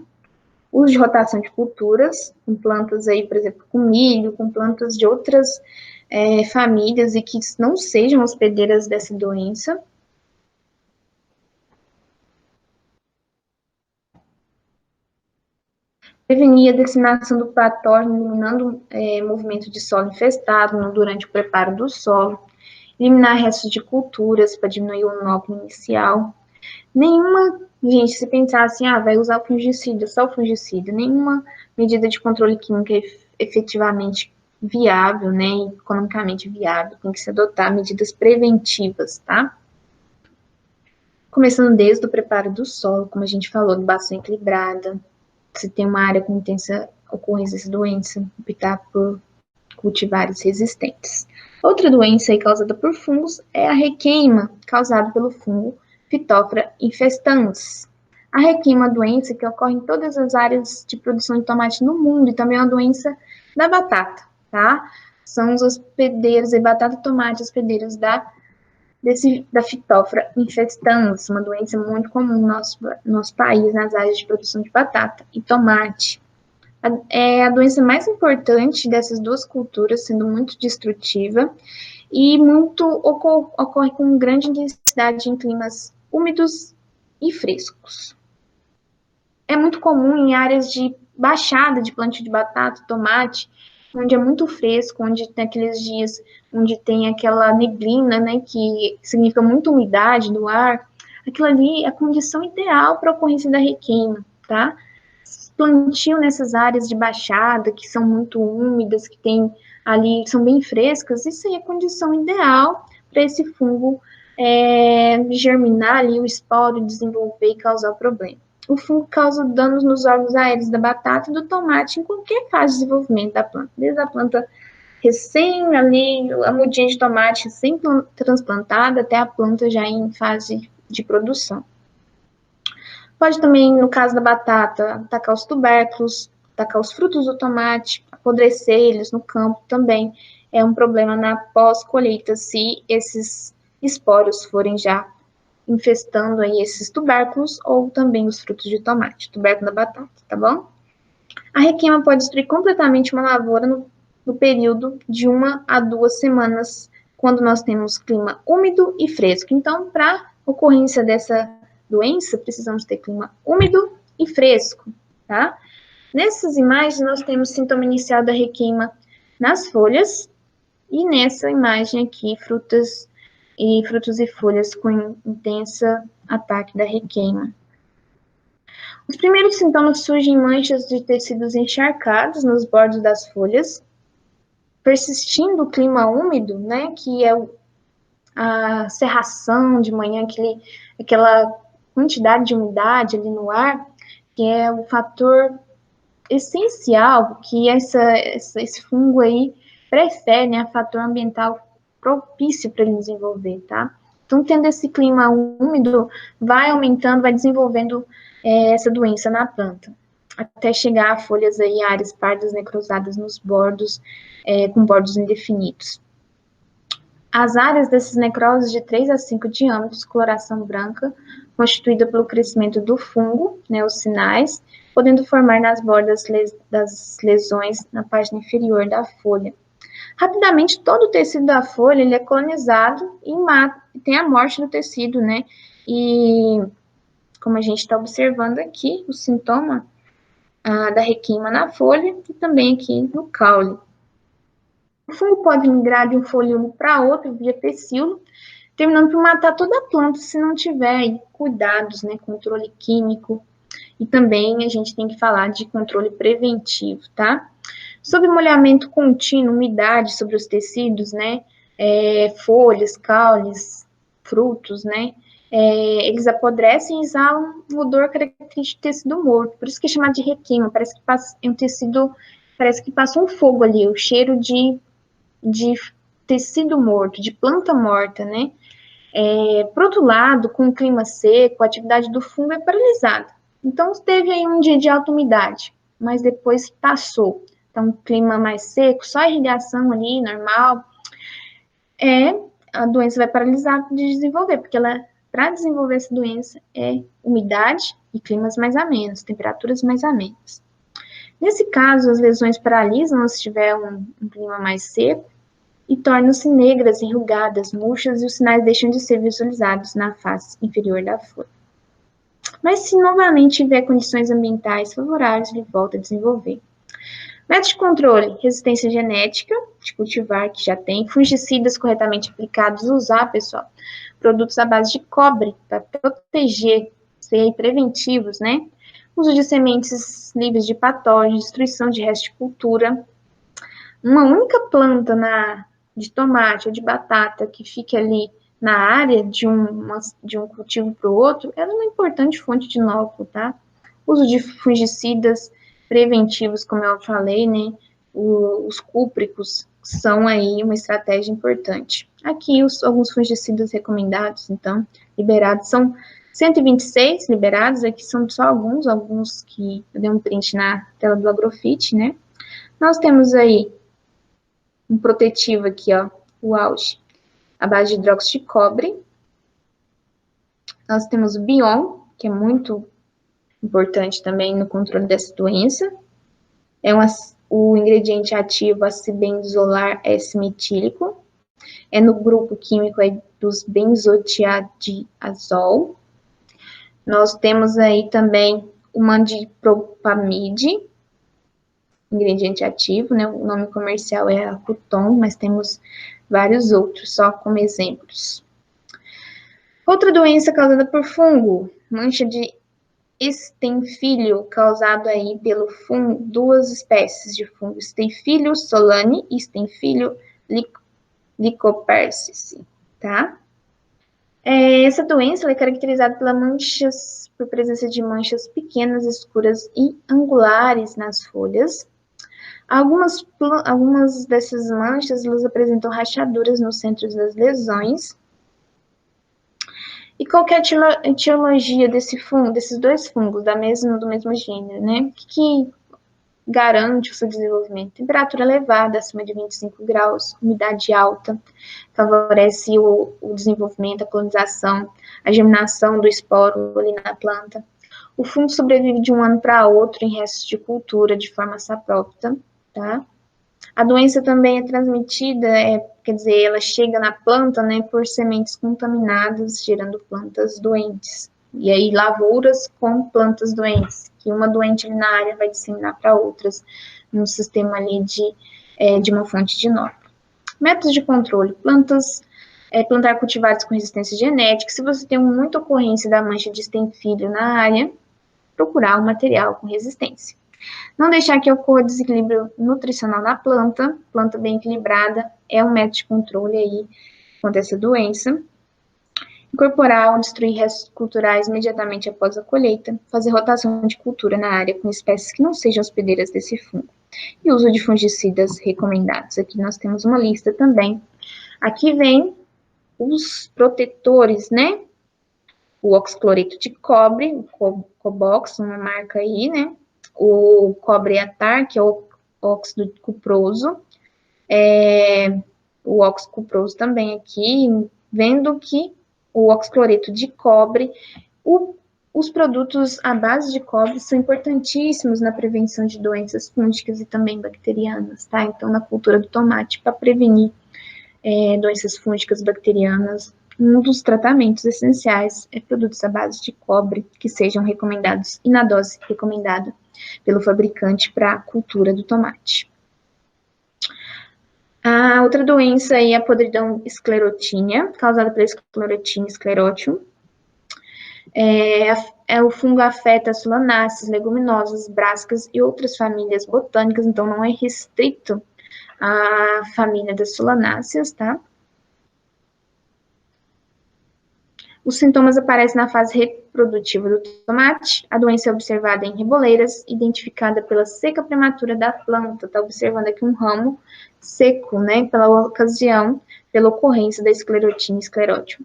Uso de rotação de culturas, com plantas aí, por exemplo, com milho, com plantas de outras famílias e que não sejam hospedeiras dessa doença. Prevenir a disseminação do patógeno, eliminando movimento de solo infestado durante o preparo do solo. Eliminar restos de culturas para diminuir o monóculo inicial. Gente, se pensar assim, vai usar o fungicida, só o fungicida, nenhuma medida de controle químico é efetivamente viável, né, e economicamente viável, tem que se adotar medidas preventivas, tá? Começando desde o preparo do solo, como a gente falou, adubação equilibrada, se tem uma área com intensa ocorrência dessa doença, optar por cultivares resistentes. Outra doença aí causada por fungos é a requeima, causada pelo fungo Phytophthora infestans. A requeima é uma doença que ocorre em todas as áreas de produção de tomate no mundo e também é uma doença da batata, tá? São os hospedeiros, batata e tomate, hospedeiros da da Phytophthora infestans, uma doença muito comum no nosso país, nas áreas de produção de batata e tomate. É a doença mais importante dessas duas culturas, sendo muito destrutiva, e ocorre com grande intensidade em climas úmidos e frescos. É muito comum em áreas de baixada de plantio de batata, tomate, onde é muito fresco, onde tem aqueles dias onde tem aquela neblina, né, que significa muita umidade do ar. Aquilo ali é a condição ideal para a ocorrência da requeima, tá? Plantio nessas áreas de baixada, que são muito úmidas, que tem ali, são bem frescas, isso aí é a condição ideal para esse fungo germinar ali, o esporo, desenvolver e causar o problema. O fungo causa danos nos órgãos aéreos da batata e do tomate em qualquer fase de desenvolvimento da planta, desde a planta recém ali, a mudinha de tomate recém-transplantada até a planta já em fase de produção. Pode também, no caso da batata, atacar os tubérculos, atacar os frutos do tomate, apodrecer eles no campo também. É um problema na pós-colheita, se esses esporos forem já infestando aí esses tubérculos ou também os frutos de tomate, tubérculo da batata, tá bom? A requeima pode destruir completamente uma lavoura no período de 1 a 2 semanas, quando nós temos clima úmido e fresco. Então, para ocorrência dessa doença, precisamos ter clima úmido e fresco, tá? Nessas imagens, nós temos sintoma inicial da requeima nas folhas, e nessa imagem aqui, frutos e folhas com intensa ataque da requeima. Os primeiros sintomas surgem em manchas de tecidos encharcados nos bordos das folhas, persistindo o clima úmido, né, que é a cerração de manhã, aquela quantidade de umidade ali no ar, que é o fator essencial que esse fungo aí prefere, né, fator ambiental propício para ele desenvolver, tá? Então, tendo esse clima úmido, vai aumentando, vai desenvolvendo essa doença na planta, até chegar a folhas aí, áreas pardas necrosadas nos bordos, com bordos indefinidos. As áreas dessas necroses de 3 a 5 diâmetros, coloração branca, constituída pelo crescimento do fungo, né, os sinais, podendo formar nas bordas das lesões na página inferior da folha. Rapidamente, todo o tecido da folha ele é colonizado e tem a morte do tecido, né? E como a gente está observando aqui, o sintoma da requeima na folha e também aqui no caule. O fungo pode migrar de um folíolo para outro via pecíolo, terminando por matar toda a planta se não tiver cuidados, né, controle químico. E também a gente tem que falar de controle preventivo, tá? Sob molhamento contínuo, umidade sobre os tecidos, né, folhas, caules, frutos, né, eles apodrecem e exalam um odor característico de tecido morto. Por isso que é chamado de requeima, parece que passa um tecido, parece que passa um fogo ali, o cheiro de tecido morto, de planta morta, né? Por outro lado, com o clima seco, a atividade do fungo é paralisada. Então, teve aí um dia de alta umidade, mas depois passou. Então, clima mais seco, só irrigação ali, normal, a doença vai paralisar de desenvolver, porque para desenvolver essa doença, é umidade e climas mais amenos, temperaturas mais amenas. Nesse caso, as lesões paralisam se tiver um clima mais seco, e tornam-se negras, enrugadas, murchas, e os sinais deixam de ser visualizados na face inferior da folha. Mas se novamente tiver condições ambientais favoráveis, ele volta a desenvolver. Método de controle: resistência genética de cultivar, que já tem, fungicidas corretamente aplicados, usar, pessoal, produtos à base de cobre para proteger, ser preventivos, né? Uso de sementes livres de patógenos, destruição de restos de cultura. Uma única planta de tomate ou de batata que fique ali na área de um cultivo para o outro, ela é uma importante fonte de inóculo, tá? Uso de fungicidas preventivos, como eu falei, né? Os cúpricos são aí uma estratégia importante. Aqui alguns fungicidas recomendados, então, liberados, são 126 liberados, aqui são só alguns que eu dei um print na tela do Agrofit, né? Nós temos aí um protetivo aqui, ó, o auge, à base de hidróxido de cobre. Nós temos o Bion, que é muito importante também no controle dessa doença. O ingrediente ativo acibenzolar S-metílico. É no grupo químico aí dos benzodiazol. Nós temos aí também o mandipropamide, ingrediente ativo, né? O nome comercial é Acuton, mas temos vários outros, só como exemplos. Outra doença causada por fungo, mancha de estenfilho, causado aí pelo fungo, duas espécies de fungo, Estenfilho solani e Estenfilho lycopersicum, tá? Essa doença é caracterizada por presença de manchas pequenas, escuras e angulares nas folhas. Algumas dessas manchas elas apresentam rachaduras no centro das lesões. E qual que é a etiologia desses dois fungos do mesmo gênero, né? O que garante o seu desenvolvimento? Temperatura elevada, acima de 25 graus, umidade alta, favorece o desenvolvimento, a colonização, a germinação do esporo ali na planta. O fungo sobrevive de um ano para outro em restos de cultura de forma saprópita, tá? A doença também é transmitida, quer dizer, ela chega na planta, né, por sementes contaminadas, gerando plantas doentes. E aí, lavouras com plantas doentes, que uma doente ali na área vai disseminar para outras, no sistema ali de uma fonte de nódulo. Métodos de controle, plantar cultivares com resistência genética. Se você tem muita ocorrência da mancha de estenfilho na área, procurar um material com resistência. Não deixar que ocorra desequilíbrio nutricional na planta bem equilibrada é um método de controle aí contra essa doença. Incorporar ou destruir restos culturais imediatamente após a colheita, fazer rotação de cultura na área com espécies que não sejam hospedeiras desse fungo. E uso de fungicidas recomendados. Aqui nós temos uma lista também. Aqui vem os protetores, né? O oxicloreto de cobre, o Cobox, uma marca aí, né? O cobre atar, que é o óxido cuproso, o óxido cuproso também aqui, vendo que o oxicloreto de cobre, os produtos à base de cobre são importantíssimos na prevenção de doenças fúngicas e também bacterianas, tá? Então, na cultura do tomate, para prevenir doenças fúngicas bacterianas, um dos tratamentos essenciais é produtos à base de cobre que sejam recomendados e na dose recomendada pelo fabricante para a cultura do tomate. A outra doença é a podridão esclerotínia, causada pela Sclerotinia sclerotium. O fungo afeta solanáceas, leguminosas, brásicas e outras famílias botânicas, então não é restrito à família das solanáceas, tá? Os sintomas aparecem na fase reprodutiva do tomate. A doença é observada em reboleiras, identificada pela seca prematura da planta. Está observando aqui um ramo seco, né, pela ocasião, pela ocorrência da Sclerotinia sclerotium.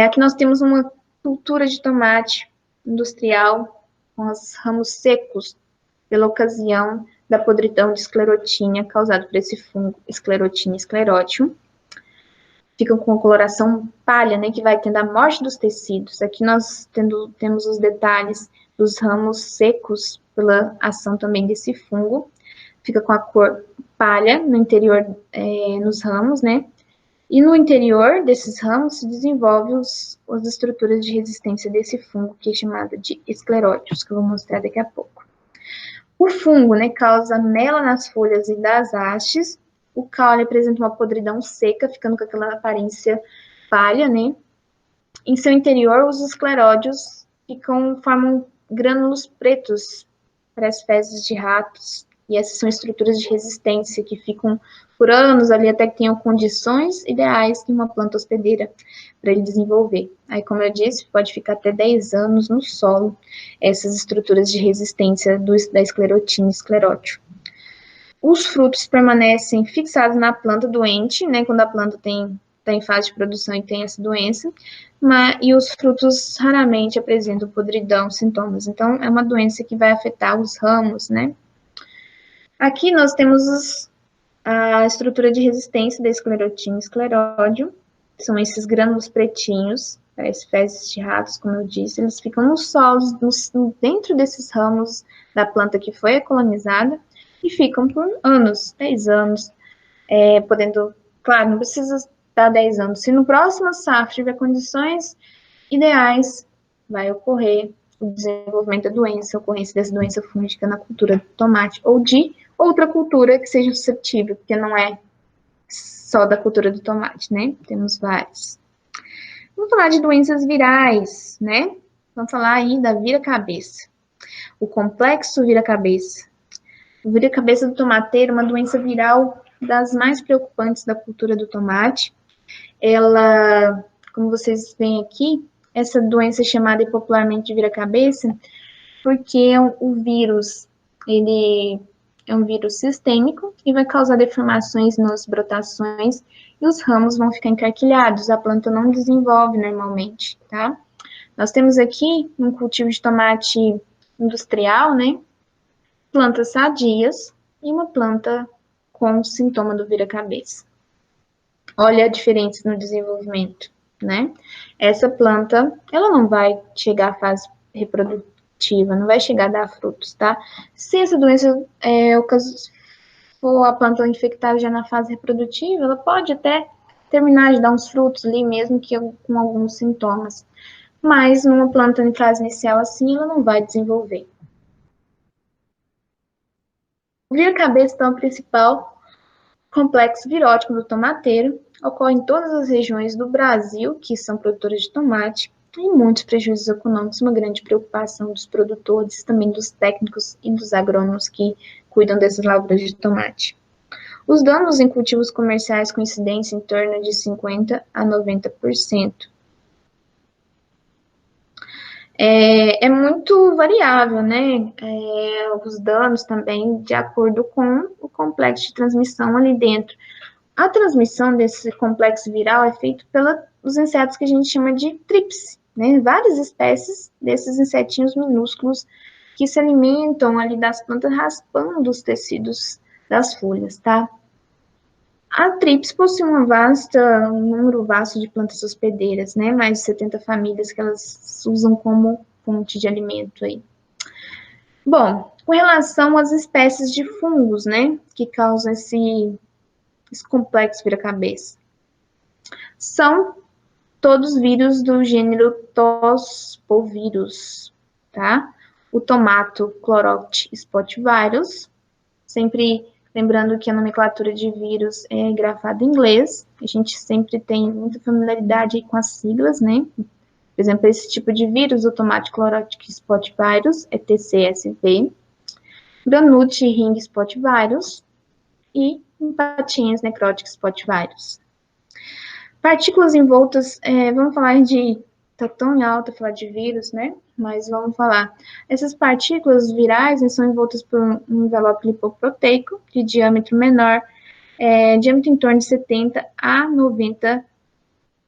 Aqui nós temos uma cultura de tomate industrial com os ramos secos, pela ocasião da podridão de esclerotínia causada por esse fungo Sclerotinia sclerotium. Ficam com a coloração palha, né, que vai tendo a morte dos tecidos. Aqui nós temos os detalhes dos ramos secos pela ação também desse fungo. Fica com a cor palha no interior, nos ramos, né? E no interior desses ramos se desenvolvem as estruturas de resistência desse fungo, que é chamado de esclerótios, que eu vou mostrar daqui a pouco. O fungo, né, causa mela nas folhas e das hastes. O caule apresenta uma podridão seca, ficando com aquela aparência palha, né? Em seu interior, os escleródios formam grânulos pretos, parece fezes de ratos. E essas são estruturas de resistência que ficam por anos ali até que tenham condições ideais de uma planta hospedeira para ele desenvolver. Aí, como eu disse, pode ficar até 10 anos no solo, essas estruturas de resistência da Sclerotinia sclerotium. Os frutos permanecem fixados na planta doente, né, quando a planta está em fase de produção e tem essa doença, e os frutos raramente apresentam podridão, sintomas. Então, é uma doença que vai afetar os ramos, né. Aqui nós temos A estrutura de resistência da esclerotina e escleródio são esses grânulos pretinhos, parece fezes de ratos, como eu disse, eles ficam nos solos, dentro desses ramos da planta que foi colonizada, e ficam por anos, 10 anos, podendo, claro, não precisa dar 10 anos, se no próximo safra tiver condições ideais, vai ocorrer o desenvolvimento da doença, a ocorrência dessa doença fúngica na cultura do tomate, ou de outra cultura que seja suscetível, porque não é só da cultura do tomate, né? Temos várias. Vamos falar de doenças virais, né? Vamos falar aí da vira-cabeça. O complexo vira-cabeça. O vira-cabeça do tomateiro é uma doença viral das mais preocupantes da cultura do tomate. Ela, como vocês veem aqui, essa doença é chamada popularmente de vira-cabeça porque o vírus, ele é um vírus sistêmico e vai causar deformações nas brotações e os ramos vão ficar encarquilhados, a planta não desenvolve normalmente, tá? Nós temos aqui um cultivo de tomate industrial, né? Plantas sadias e uma planta com sintoma do vira-cabeça. Olha a diferença no desenvolvimento, né? Essa planta, ela não vai chegar à fase reprodutiva, não vai chegar a dar frutos, tá? Se essa doença for a planta infectada já na fase reprodutiva, ela pode até terminar de dar uns frutos ali, mesmo que com alguns sintomas. Mas numa planta em fase inicial assim, ela não vai desenvolver. O vira-cabeça, então, é o principal complexo virótico do tomateiro, ocorre em todas as regiões do Brasil que são produtoras de tomate, e muitos prejuízos econômicos, uma grande preocupação dos produtores, também dos técnicos e dos agrônomos que cuidam dessas lavouras de tomate. Os danos em cultivos comerciais com incidência em torno de 50% a 90%. É muito variável, né? Os danos também de acordo com o complexo de transmissão ali dentro. A transmissão desse complexo viral é feita pelos insetos que a gente chama de tríplice, né? Várias espécies desses insetinhos minúsculos que se alimentam ali das plantas raspando os tecidos das folhas, tá? A tríplice possui um número vasto de plantas hospedeiras, né? Mais de 70 famílias que elas usam como fonte de alimento aí. Bom, com relação às espécies de fungos, né? Que causam esse complexo vira-cabeça. São todos vírus do gênero Tospovírus, tá? O tomato Chloropt spot virus, sempre lembrando que a nomenclatura de vírus é grafada em inglês, a gente sempre tem muita familiaridade com as siglas, né? Por exemplo, esse tipo de vírus, o tomate Chlorotic spot virus, é TCSV, Granute ring spot virus e Patinhas necrotic spot virus. Partículas envoltas, vamos falar de, tá tão alto falar de vírus, né? Mas vamos falar. Essas partículas virais são envoltas por um envelope lipoproteico de diâmetro menor, diâmetro em torno de 70 a 90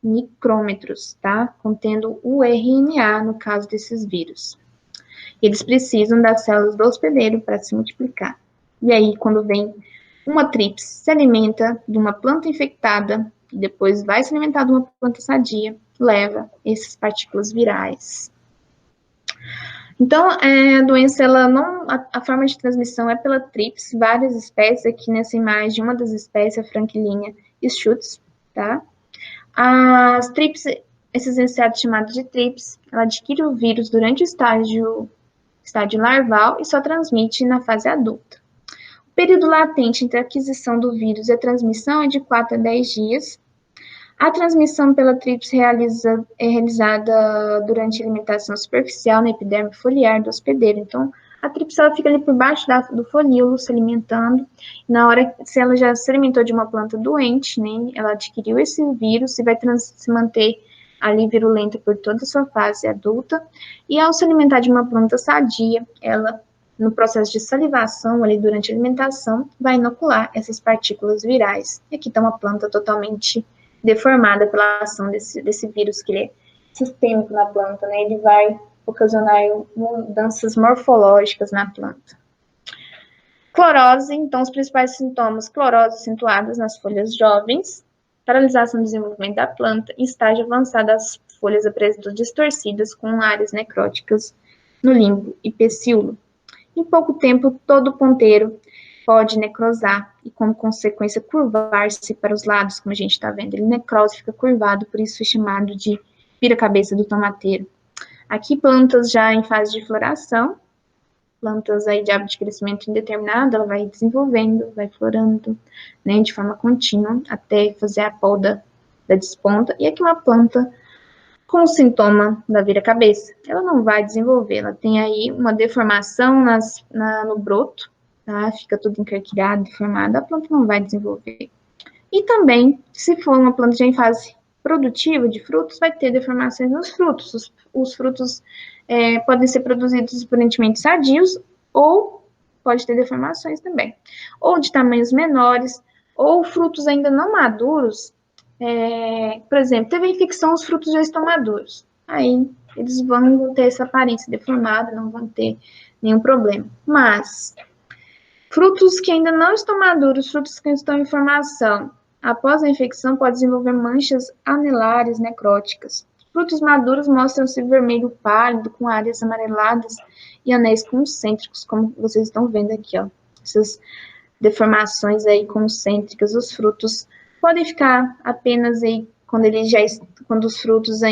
micrômetros, tá? Contendo o RNA, no caso desses vírus. Eles precisam das células do hospedeiro para se multiplicar. E aí, quando vem uma tríplice, se alimenta de uma planta infectada, e depois vai se alimentar de uma planta sadia, leva essas partículas virais. Então, a doença, ela não, a forma de transmissão é pela tríplice, várias espécies, aqui nessa imagem, uma das espécies, a Franquilinha schutz, tá? As tríplices, esses insetos chamados de tríplice, ela adquire o vírus durante o estágio larval e só transmite na fase adulta. O período latente entre a aquisição do vírus e a transmissão é de 4 a 10 dias. A transmissão pela tríplice é realizada durante a alimentação superficial na epiderme foliar do hospedeiro. Então, a tríplice ela fica ali por baixo do folíolo, se alimentando. Na hora, se ela já se alimentou de uma planta doente, né, ela adquiriu esse vírus e vai se manter ali virulenta por toda a sua fase adulta. E ao se alimentar de uma planta sadia, ela, no processo de salivação, ali durante a alimentação, vai inocular essas partículas virais. E aqui está uma planta totalmente deformada pela ação desse vírus, que ele é sistêmico na planta, né? Ele vai ocasionar mudanças morfológicas na planta. Clorose, então, os principais sintomas: clorose acentuadas nas folhas jovens, paralisação do desenvolvimento da planta, em estágio avançado, as folhas apresentam distorcidas com áreas necróticas no limbo e pecíolo. Em pouco tempo, todo o ponteiro pode necrosar e, como consequência, curvar-se para os lados, como a gente está vendo. Ele necrose, fica curvado, por isso é chamado de vira-cabeça do tomateiro. Aqui, plantas já em fase de floração, plantas aí de hábito de crescimento indeterminado, ela vai desenvolvendo, vai florando, né, de forma contínua, até fazer a poda da desponta. E aqui uma planta com o sintoma da vira-cabeça, ela não vai desenvolver, ela tem aí uma deformação no broto, tá? Fica tudo encarquilhado, deformado, a planta não vai desenvolver. E também, se for uma planta já em fase produtiva de frutos, vai ter deformações nos frutos. Os frutos podem ser produzidos aparentemente sadios, ou pode ter deformações também. Ou de tamanhos menores, ou frutos ainda não maduros. Por exemplo, teve infecção, os frutos já estão maduros. Aí eles vão ter essa aparência deformada, não vão ter nenhum problema. Mas frutos que ainda não estão maduros, frutos que estão em formação, após a infecção, pode desenvolver manchas anelares necróticas. Frutos maduros mostram-se vermelho pálido, com áreas amareladas e anéis concêntricos, como vocês estão vendo aqui, ó. Essas deformações aí concêntricas, os frutos podem ficar apenas aí quando os frutos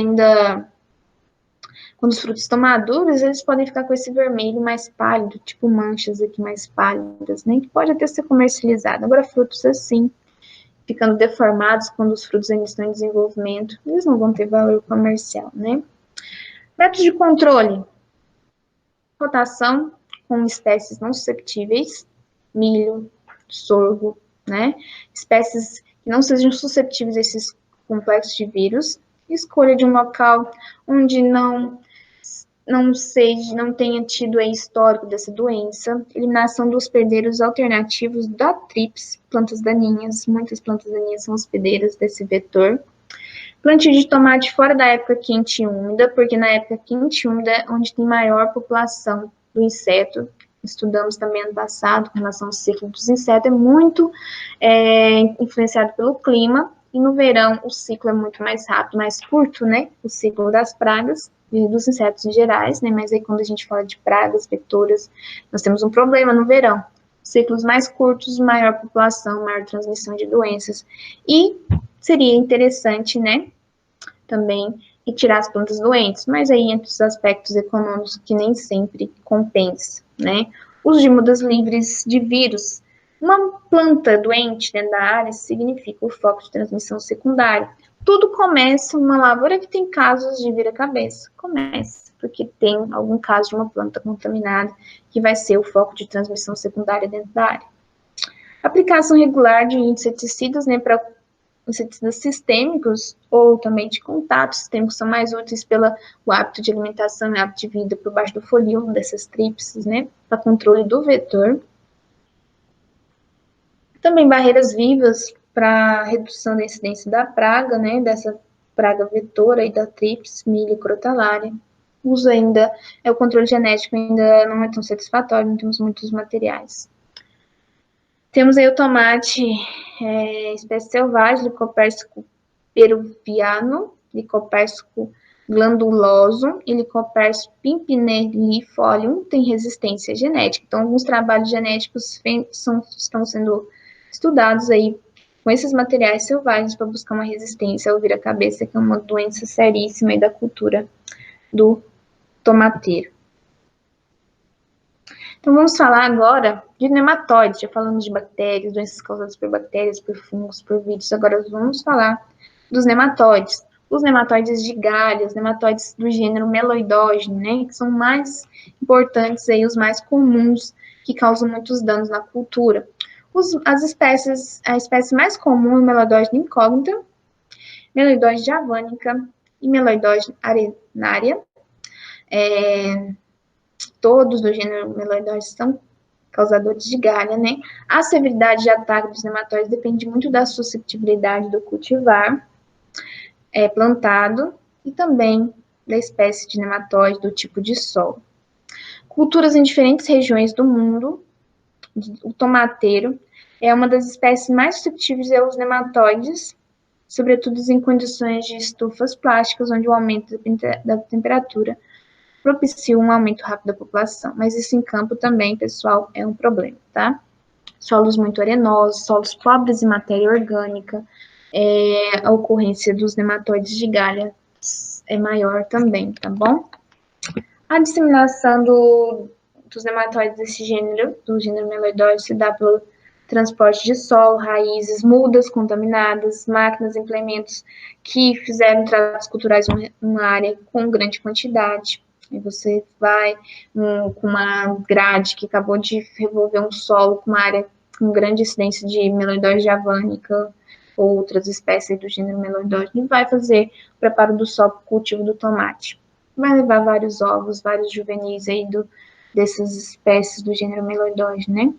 estão maduros, eles podem ficar com esse vermelho mais pálido, tipo manchas aqui mais pálidas, né? Que pode até ser comercializado. Agora, frutos assim, ficando deformados quando os frutos ainda estão em desenvolvimento, eles não vão ter valor comercial, né? Métodos de controle: rotação com espécies não susceptíveis, milho, sorgo, né? Espécies que não sejam suscetíveis a esses complexos de vírus. Escolha de um local onde não tenha tido aí histórico dessa doença. Eliminação dos hospedeiros alternativos da trips, plantas daninhas. Muitas plantas daninhas são hospedeiras desse vetor. Plantio de tomate fora da época quente e úmida, porque na época quente e úmida é onde tem maior população do inseto. Estudamos também ano passado com relação ao ciclo dos insetos, é muito influenciado pelo clima, e no verão o ciclo é muito mais rápido, mais curto, né? O ciclo das pragas e dos insetos em gerais, né? Mas aí quando a gente fala de pragas, vectoras, nós temos um problema no verão. Ciclos mais curtos, maior população, maior transmissão de doenças. E seria interessante, né? Também retirar as plantas doentes, mas aí entre os aspectos econômicos que nem sempre compensa, né? Uso de mudas livres de vírus. Uma planta doente dentro da área significa o foco de transmissão secundária. Tudo começa, uma lavoura que tem casos de vira-cabeça, começa porque tem algum caso de uma planta contaminada que vai ser o foco de transmissão secundária dentro da área. Aplicação regular de inseticidas, né, para inseticidas sistêmicos ou também de contato sistêmicos são mais úteis pelo hábito de alimentação e hábito de vida por baixo do folíolo dessas tríplices, né, para controle do vetor. Também barreiras vivas para redução da incidência da praga, né, dessa praga vetora e da tríplice milho crotalária. Uso ainda, o controle genético ainda não é tão satisfatório, não temos muitos materiais. Temos aí o tomate, espécie selvagem, Lycopérsico peruviano, Lycopérsico glandulosum e Lycopérsico pimpinellifolium tem resistência genética. Então, alguns trabalhos genéticos estão sendo estudados aí com esses materiais selvagens para buscar uma resistência ao vira-cabeça, que é uma doença seríssima aí da cultura do tomateiro. Então, vamos falar agora de nematóides. Já falamos de bactérias, doenças causadas por bactérias, por fungos, por vírus. Agora vamos falar dos nematóides. Os nematóides de galho, os nematóides do gênero Meloidogene, né, que são mais importantes aí, os mais comuns, que causam muitos danos na cultura. A espécie mais comum é Meloidogene incógnita, Meloidogene javanica e Meloidogene arenaria. Todos do gênero Meloidogene são causadores de galha, né? A severidade de ataque dos nematóides depende muito da susceptibilidade do cultivar plantado e também da espécie de nematóide, do tipo de solo. Culturas em diferentes regiões do mundo o tomateiro é uma das espécies mais suscetíveis aos nematóides, sobretudo em condições de estufas plásticas, onde o aumento da temperatura propicia um aumento rápido da população. Mas isso em campo também, pessoal, é um problema, tá? Solos muito arenosos, solos pobres em matéria orgânica, a ocorrência dos nematóides de galha é maior também, tá bom? A disseminação dos nematóides desse gênero, do gênero meloidóide, se dá pelo transporte de solo, raízes, mudas contaminadas, máquinas, implementos que fizeram tratos culturais numa área com grande quantidade. E você vai com uma grade que acabou de revolver um solo com uma área com grande incidência de meloidóide javânica ou outras espécies do gênero meloidóide, e vai fazer o preparo do solo para o cultivo do tomate. Vai levar vários ovos, vários juvenis aí dessas espécies do gênero meloidóide, né?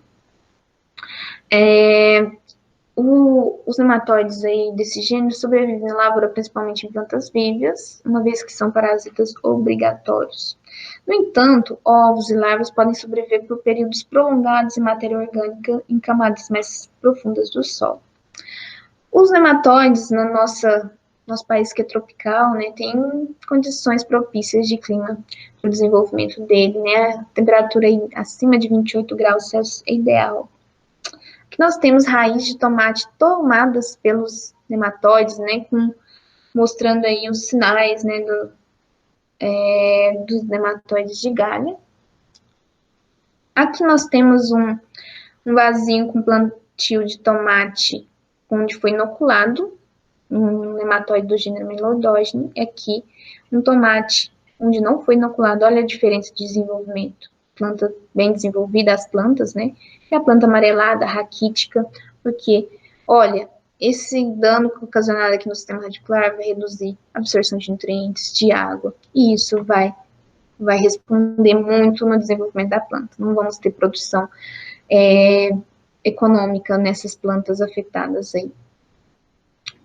Os nematóides aí desse gênero sobrevivem na lavoura principalmente em plantas vivas, uma vez que são parasitas obrigatórios. No entanto, ovos e larvas podem sobreviver por períodos prolongados em matéria orgânica em camadas mais profundas do solo. Os nematóides no nosso país que é tropical, né, tem condições propícias de clima para o desenvolvimento dele, né, a temperatura acima de 28 graus Celsius é ideal. Aqui nós temos raízes de tomate tomadas pelos nematóides, né, mostrando aí os sinais, né, dos nematóides de galha. Aqui nós temos um vasinho com plantio de tomate, onde foi inoculado um nematóide do gênero Melodogene. Aqui um tomate onde não foi inoculado, olha a diferença de desenvolvimento. Planta bem desenvolvida, as plantas, né? E a planta amarelada, raquítica, porque, olha, esse dano ocasionado aqui no sistema radicular vai reduzir a absorção de nutrientes, de água, e isso vai responder muito no desenvolvimento da planta. Não vamos ter produção econômica nessas plantas afetadas aí.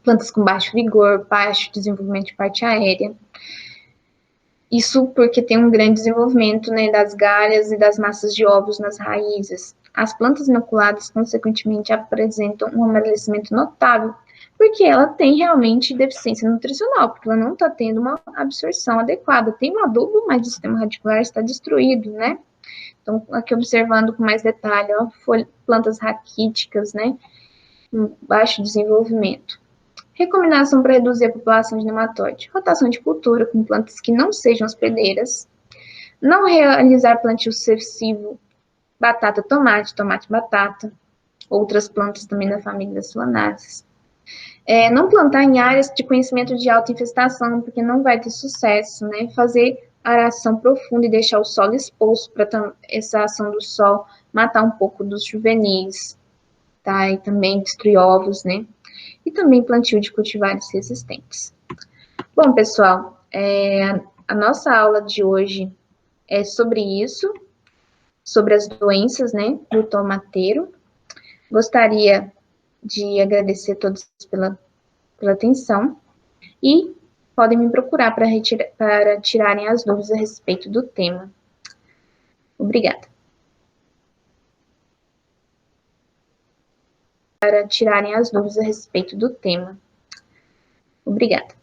Plantas com baixo vigor, baixo desenvolvimento de parte aérea. Isso porque tem um grande desenvolvimento, né, das galhas e das massas de ovos nas raízes. As plantas inoculadas, consequentemente, apresentam um amarelecimento notável, porque ela tem realmente deficiência nutricional, porque ela não está tendo uma absorção adequada. Tem um adubo, mas o sistema radicular está destruído, né? Então, aqui observando com mais detalhe, ó, plantas raquíticas, né, com baixo desenvolvimento. Recomendação para reduzir a população de nematóide. Rotação de cultura com plantas que não sejam hospedeiras. Não realizar plantio sucessivo batata, tomate, tomate, batata. Outras plantas também da família das solanáceas. Não plantar em áreas de conhecimento de alta infestação, porque não vai ter sucesso, né? Fazer aração profunda e deixar o solo exposto para essa ação do sol matar um pouco dos juvenis, tá? E também destruir ovos, né? E também plantio de cultivares resistentes. Bom, pessoal, a nossa aula de hoje é sobre isso, sobre as doenças, né, do tomateiro. Gostaria de agradecer a todos pela atenção e podem me procurar para tirarem as dúvidas a respeito do tema. Obrigada. Para tirarem as dúvidas a respeito do tema. Obrigada.